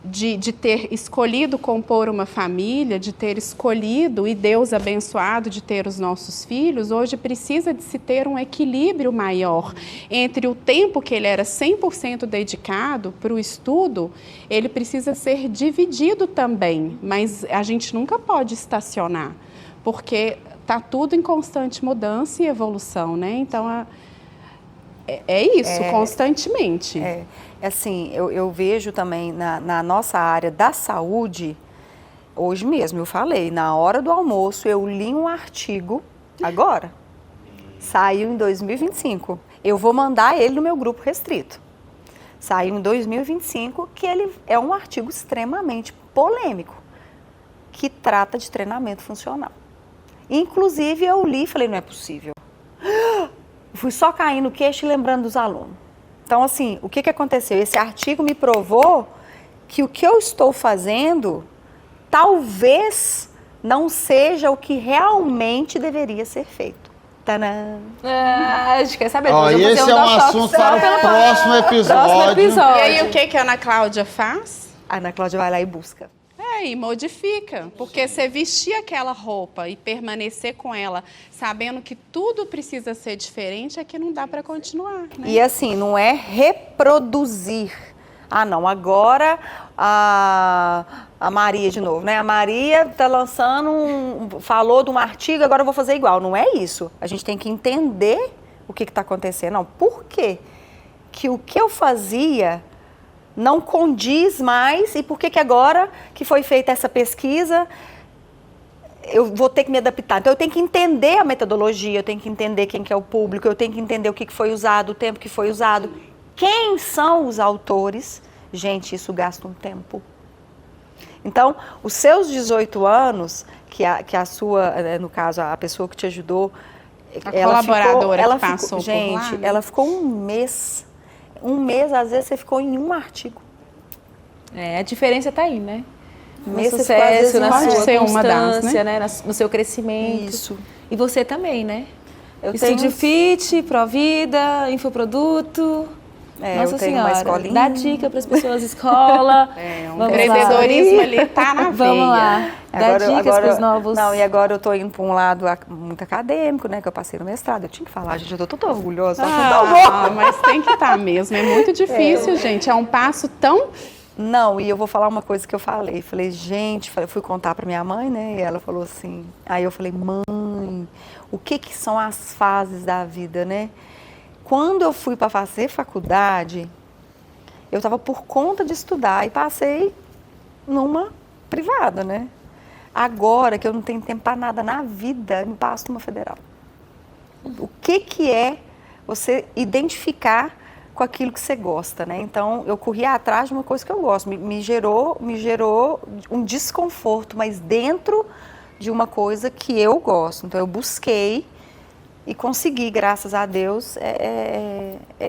de ter escolhido compor uma família, de ter escolhido e Deus abençoado de ter os nossos filhos, hoje precisa de se ter um equilíbrio maior entre o tempo que ele era 100% dedicado para o estudo, ele precisa ser dividido também, mas a gente nunca pode estacionar, porque está tudo em constante mudança e evolução, né? Então, é isso, constantemente. Assim, eu vejo também na nossa área da saúde, hoje mesmo eu falei, na hora do almoço eu li um artigo, agora, saiu em 2025. Eu vou mandar ele no meu grupo restrito. Saiu em 2025, que ele é um artigo extremamente polêmico, que trata de treinamento funcional. Inclusive eu li e falei, não é possível. Fui só cair no queixo e lembrando dos alunos. Então, assim, o que aconteceu? Esse artigo me provou que o que eu estou fazendo talvez não seja o que realmente deveria ser feito. Tadã! A gente quer saber. Ó, Depois eu vou esse fazer é um doc assunto para o próximo próximo episódio. episódio. E aí, o que a Ana Cláudia faz? A Ana Cláudia vai lá e busca. E modifica, porque você vestir aquela roupa e permanecer com ela, sabendo que tudo precisa ser diferente, é que não dá para continuar, né? E assim, não é reproduzir. Ah, não, agora a Maria de novo, né? A Maria tá lançando, falou de um artigo, agora eu vou fazer igual. Não é isso. A gente tem que entender o que está acontecendo. Não, por quê? Que o que eu fazia não condiz mais, e por que agora que foi feita essa pesquisa, eu vou ter que me adaptar. Então eu tenho que entender a metodologia, eu tenho que entender quem que é o público, eu tenho que entender o que foi usado, o tempo que foi usado, quem são os autores. Gente, isso gasta um tempo. Então, os seus 18 anos, que a sua, no caso, a pessoa que te ajudou, A colaboradora que passou por lá, gente, né? ela ficou um mês, às vezes você ficou em um artigo. A diferença está aí, né? No Mês você ficou, sucesso, às vezes, na pode sua ser uma das, constância, né? No seu crescimento. Isso. E você também, né? Eu Estúdio Fit, Provida, Infoproduto. Nossa eu tenho uma Senhora, escolinha. dá dica para as pessoas, escola. O Vamos empreendedorismo lá. ali tá na veia. Vamos lá, dá dicas para os novos. Não, e agora eu tô indo para um lado muito acadêmico, né? Que eu passei no mestrado. Eu tinha que falar, gente, eu tô toda orgulhosa. Mas tem que estar mesmo. É muito difícil, gente. É um passo tão... Não, e eu vou falar uma coisa que eu falei. Falei, gente, eu fui contar para minha mãe, né? E ela falou assim. Aí eu falei, mãe, o que são as fases da vida, né? Quando eu fui para fazer faculdade, eu estava por conta de estudar e passei numa privada, né? Agora que eu não tenho tempo para nada na vida, eu me passo numa federal. O que é você identificar com aquilo que você gosta, né? Então, eu corri atrás de uma coisa que eu gosto. Me gerou um desconforto, mas dentro de uma coisa que eu gosto. Então, eu busquei e consegui, graças a Deus,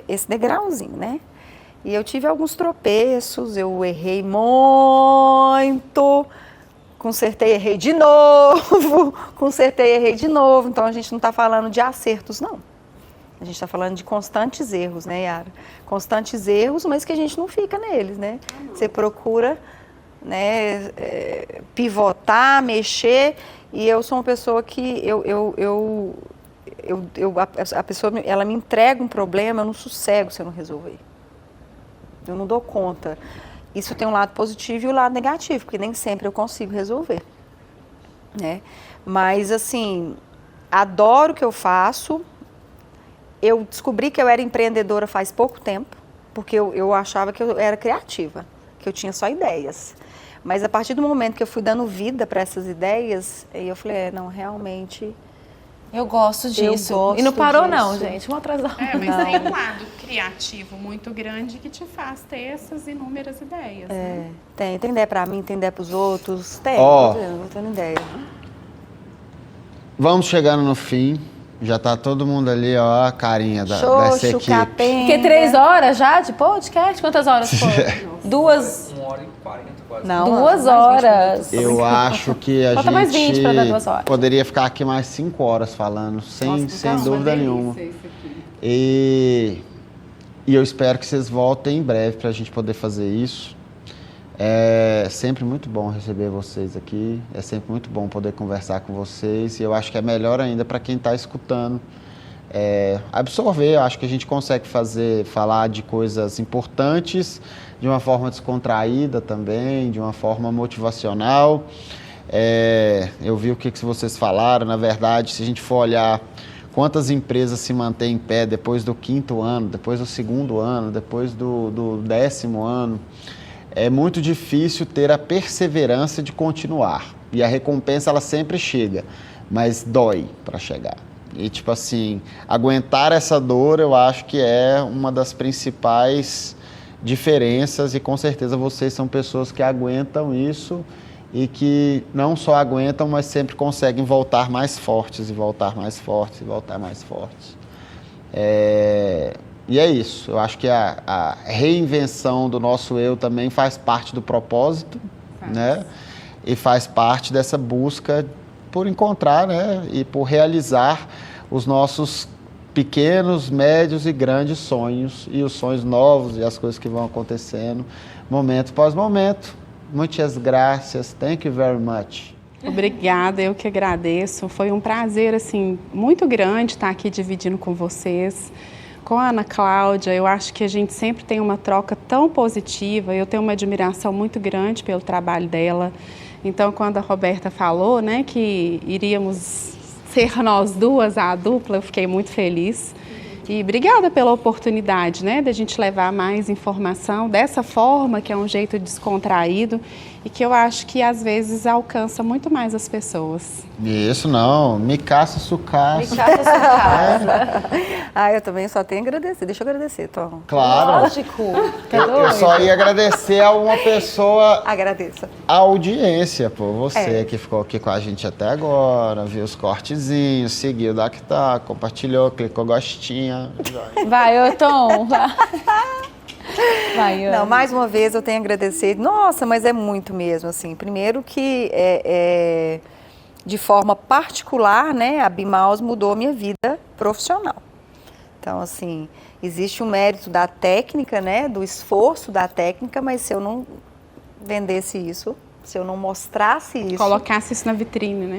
esse degrauzinho, né? E eu tive alguns tropeços, eu errei muito, consertei, errei de novo, consertei, errei de novo. Então, a gente não está falando de acertos, não. A gente está falando de constantes erros, né, Yara? Constantes erros, mas que a gente não fica neles, né? Você procura, né, pivotar, mexer, e eu sou uma pessoa que a pessoa, ela me entrega um problema, eu não sossego se eu não resolver. Eu não dou conta. Isso tem um lado positivo e um lado negativo, porque nem sempre eu consigo resolver, né? Mas, assim, adoro o que eu faço. Eu descobri que eu era empreendedora faz pouco tempo, porque eu achava que eu era criativa, que eu tinha só ideias. Mas a partir do momento que eu fui dando vida para essas ideias, aí eu falei, não, realmente... Eu gosto disso. gosto E não parou disso. não, gente. Uma atrás da outra. mas tem um lado criativo muito grande que te faz ter essas inúmeras ideias. Né? Tem ideia para mim, tem ideia para os outros, tem, Ó. tô tendo ideia. vamos chegando no fim. Já tá todo mundo ali, ó, a carinha dessa Xoxo, equipe. capenga. Porque 3 horas já de podcast? Quantas horas foi? 2. 1h40 quase. Não, 2 mais 20 horas. Eu acho que a Falta mais 20 pra dar 2 horas. poderia ficar aqui mais 5 horas falando, sem Nossa, dúvida nenhuma. E eu espero que vocês voltem em breve para a gente poder fazer isso. É sempre muito bom receber vocês aqui, é sempre muito bom poder conversar com vocês e eu acho que é melhor ainda para quem está escutando absorver. Eu acho que a gente consegue falar de coisas importantes de uma forma descontraída também, de uma forma motivacional. Eu vi o que vocês falaram, na verdade, se a gente for olhar quantas empresas se mantêm em pé depois do 5º ano, depois do 2º ano, depois do 10º ano, é muito difícil ter a perseverança de continuar. E a recompensa, ela sempre chega, mas dói para chegar. E, tipo assim, aguentar essa dor, eu acho que é uma das principais diferenças e, com certeza, vocês são pessoas que aguentam isso e que não só aguentam, mas sempre conseguem voltar mais fortes e voltar mais fortes e voltar mais fortes. E é isso, eu acho que a reinvenção do nosso eu também faz parte do propósito, né? E faz parte dessa busca por encontrar, né? E por realizar os nossos pequenos, médios e grandes sonhos, e os sonhos novos e as coisas que vão acontecendo, momento após momento. Muitas graças, thank you very much. Obrigada, eu que agradeço. Foi um prazer, assim, muito grande estar aqui dividindo com vocês. Com a Ana Cláudia, eu acho que a gente sempre tem uma troca tão positiva, eu tenho uma admiração muito grande pelo trabalho dela. Então, quando a Roberta falou, né, que iríamos ser nós duas, a dupla, eu fiquei muito feliz. E obrigada pela oportunidade, né, da gente levar mais informação dessa forma, que é um jeito descontraído e que eu acho que às vezes alcança muito mais as pessoas. Isso não, me caça sucaça. Eu também só tenho a agradecer. Deixa eu agradecer, Tom. Claro. Lógico. Eu só ia agradecer a uma pessoa, Agradeça. a audiência, pô. Você que ficou aqui com a gente até agora, viu os cortezinhos, seguiu o Dactar, compartilhou, clicou gostinha. Vai, ô Tom. Vai, Ana. Não, mais uma vez eu tenho a agradecer. Nossa, mas é muito mesmo, assim. Primeiro que de forma particular, né, a Bimaus mudou a minha vida profissional. Então, assim, existe um mérito da técnica, né, do esforço da técnica, mas se eu não vendesse isso, se eu não mostrasse isso... Colocasse isso na vitrine, né?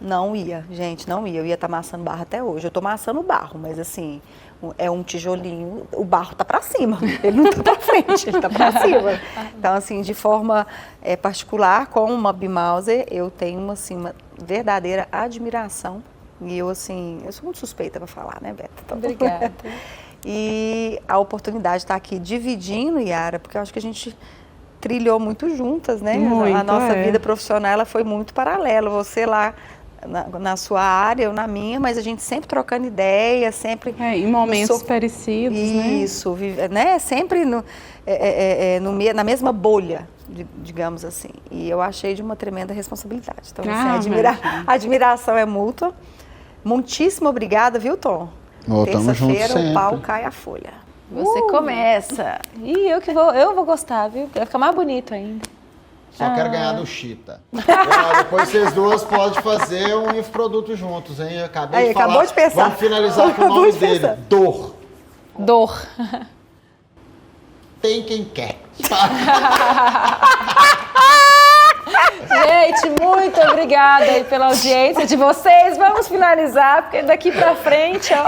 Não ia, gente, não ia. Eu ia estar amassando barro até hoje. Eu estou amassando barro, mas assim, é um tijolinho, o barro tá para cima, ele não tá para frente, ele tá para cima. Então, assim, de forma particular, com uma Bimauser, eu tenho assim, uma verdadeira admiração. E eu, assim, eu sou muito suspeita para falar, né, Beta? Então, Obrigada. E a oportunidade de estar aqui dividindo, Yara, porque eu acho que a gente trilhou muito juntas, né? Muito, a nossa vida profissional, ela foi muito paralela. Você lá na sua área, eu na minha, mas a gente sempre trocando ideia, sempre... em momentos parecidos, Isso, né? Sempre na mesma bolha, digamos assim. E eu achei de uma tremenda responsabilidade. Então, assim, a admiração é mútua. Muitíssimo obrigada, viu, Tom? Terça-feira o pau cai a folha. Você começa. E eu vou gostar, viu? Vai ficar mais bonito ainda. Só quero ganhar do Chita. Depois vocês duas podem fazer um infoproduto juntos, hein? Acabou de pensar. Vamos finalizar com o nome dele. Dor. Tem quem quer. Gente, muito obrigada aí pela audiência de vocês. Vamos finalizar, porque daqui pra frente, ó.